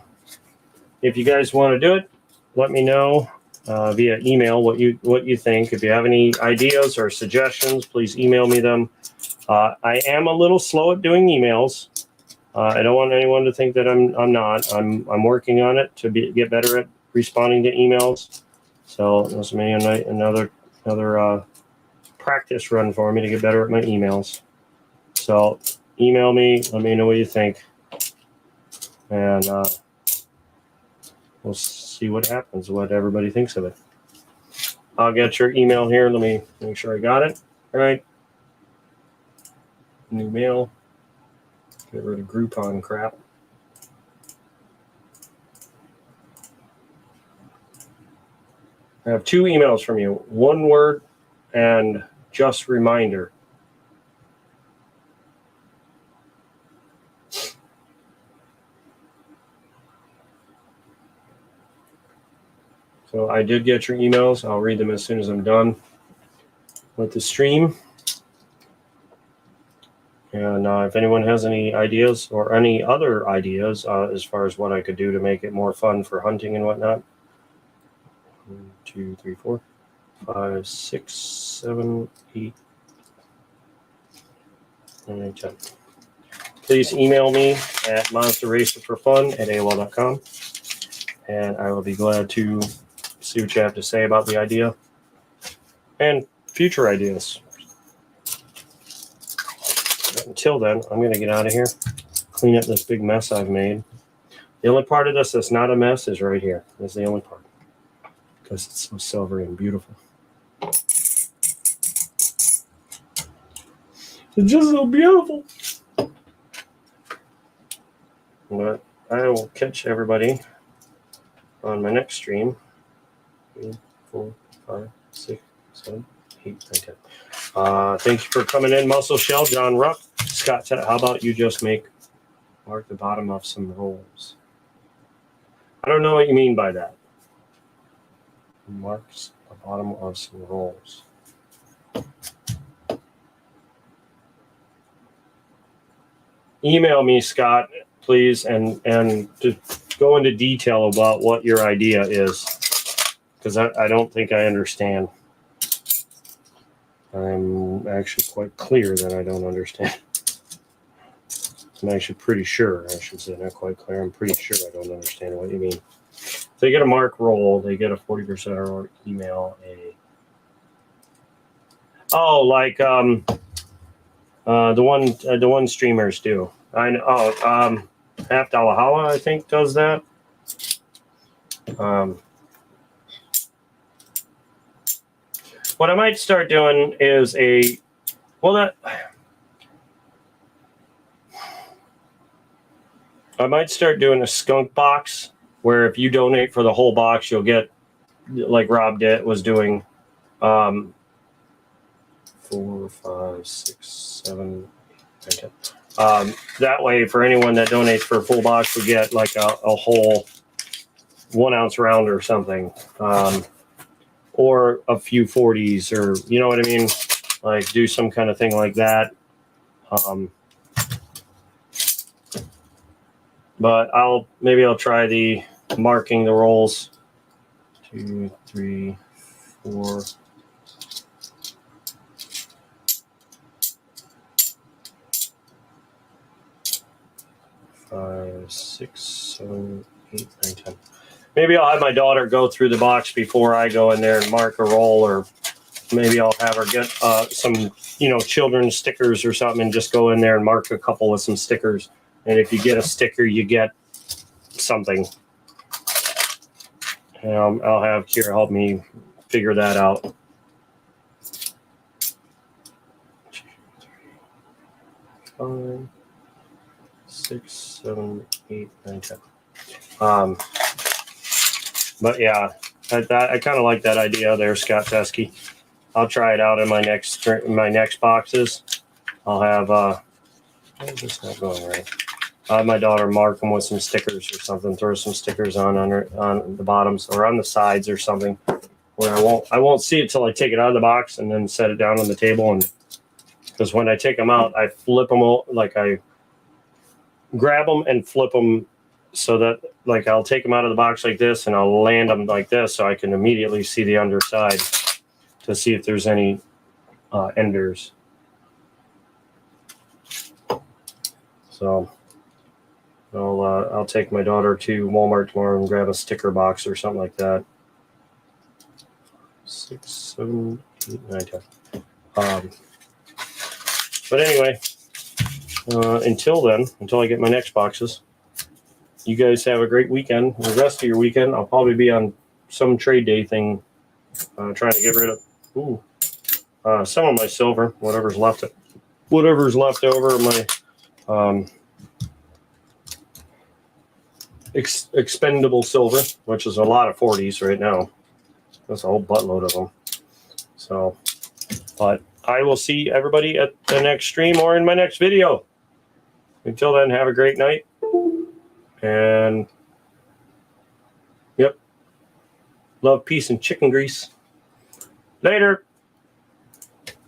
if you guys want to do it, let me know via email what you think. If you have any ideas or suggestions, please email me them. I am a little slow at doing emails. I don't want anyone to think that I'm not. I'm working on it to get better at responding to emails. So this may be another practice run for me to get better at my emails. So email me. Let me know what you think, and we'll see what happens. What everybody thinks of it. I'll get your email here. Let me make sure I got it. All right. New mail. Get rid of Groupon crap. I have 2 emails from you. One word and just reminder. So I did get your emails. I'll read them as soon as I'm done with the stream. And if anyone has any ideas or any other ideas as far as what I could do to make it more fun for hunting and whatnot. 1, 2, 3, 4, 5, 6, 7, 8, 9, 10. Please email me at monsterracerforfun@AOL.com, and I will be glad to see what you have to say about the idea and future ideas. But until then, I'm going to get out of here, clean up this big mess I've made. The only part of this that's not a mess is right here. That's the only part, because it's so silvery and beautiful. It's just so beautiful. But I will catch everybody on my next stream. 3, 4, 5, 6, 7, 8, 9, 10. Thank you for coming in, Muscle Shell, John Rupp. Scott said, how about you just mark the bottom of some rolls? I don't know what you mean by that. Marks the bottom of some rolls. Email me, Scott, please, and to go into detail about what your idea is, because I don't think I understand. I'm actually quite clear that I don't understand. I'm actually pretty sure. I should say not quite clear. I'm pretty sure I don't understand what you mean. If they get a mark roll, they get a 40% or email like the one streamers do. I know. Half Dalahala, I think, does that. What I might start doing is I might start doing a skunk box where if you donate for the whole box, you'll get, like Rob was doing, 4, 5, 6, 7, 8, 9, 10. That way, for anyone that donates for a full box, we get like a whole 1 ounce round or something. Or a few 40s, or you know what I mean? Like do some kind of thing like that. But I'll try the marking the rolls. 2, 3, 4. 5, 6, 7, 8, 9, 10. Maybe I'll have my daughter go through the box before I go in there and mark a roll, or maybe I'll have her get some, children's stickers or something, and just go in there and mark a couple with some stickers. And if you get a sticker, you get something. And I'll have Kira help me figure that out. 2, 3, 5, 6, 7, 8, 9, 10. But yeah, I kind of like that idea there, Scott Teskey. I'll try it out in my next boxes. I'll have. Why is this not going right? I'll have my daughter mark them with some stickers or something. Throw some stickers on the bottoms or on the sides or something, where I won't see it till I take it out of the box and then set it down on the table. And because when I take them out, I flip them all, like I grab them and flip them so that like I'll take them out of the box like this and I'll land them like this so I can immediately see the underside to see if there's any enders. So I'll take my daughter to Walmart tomorrow and grab a sticker box or something like that. 6, 7, 8, 9, 10. But anyway, until then, until I get my next boxes, you guys have a great weekend. The rest of your weekend, I'll probably be on some trade day thing, trying to get rid of some of my silver, whatever's left over my expendable silver, which is a lot of 40s right now. That's a whole buttload of them. So, but I will see everybody at the next stream or in my next video. Until then, have a great night. And, yep. Love, peace, and chicken grease. Later.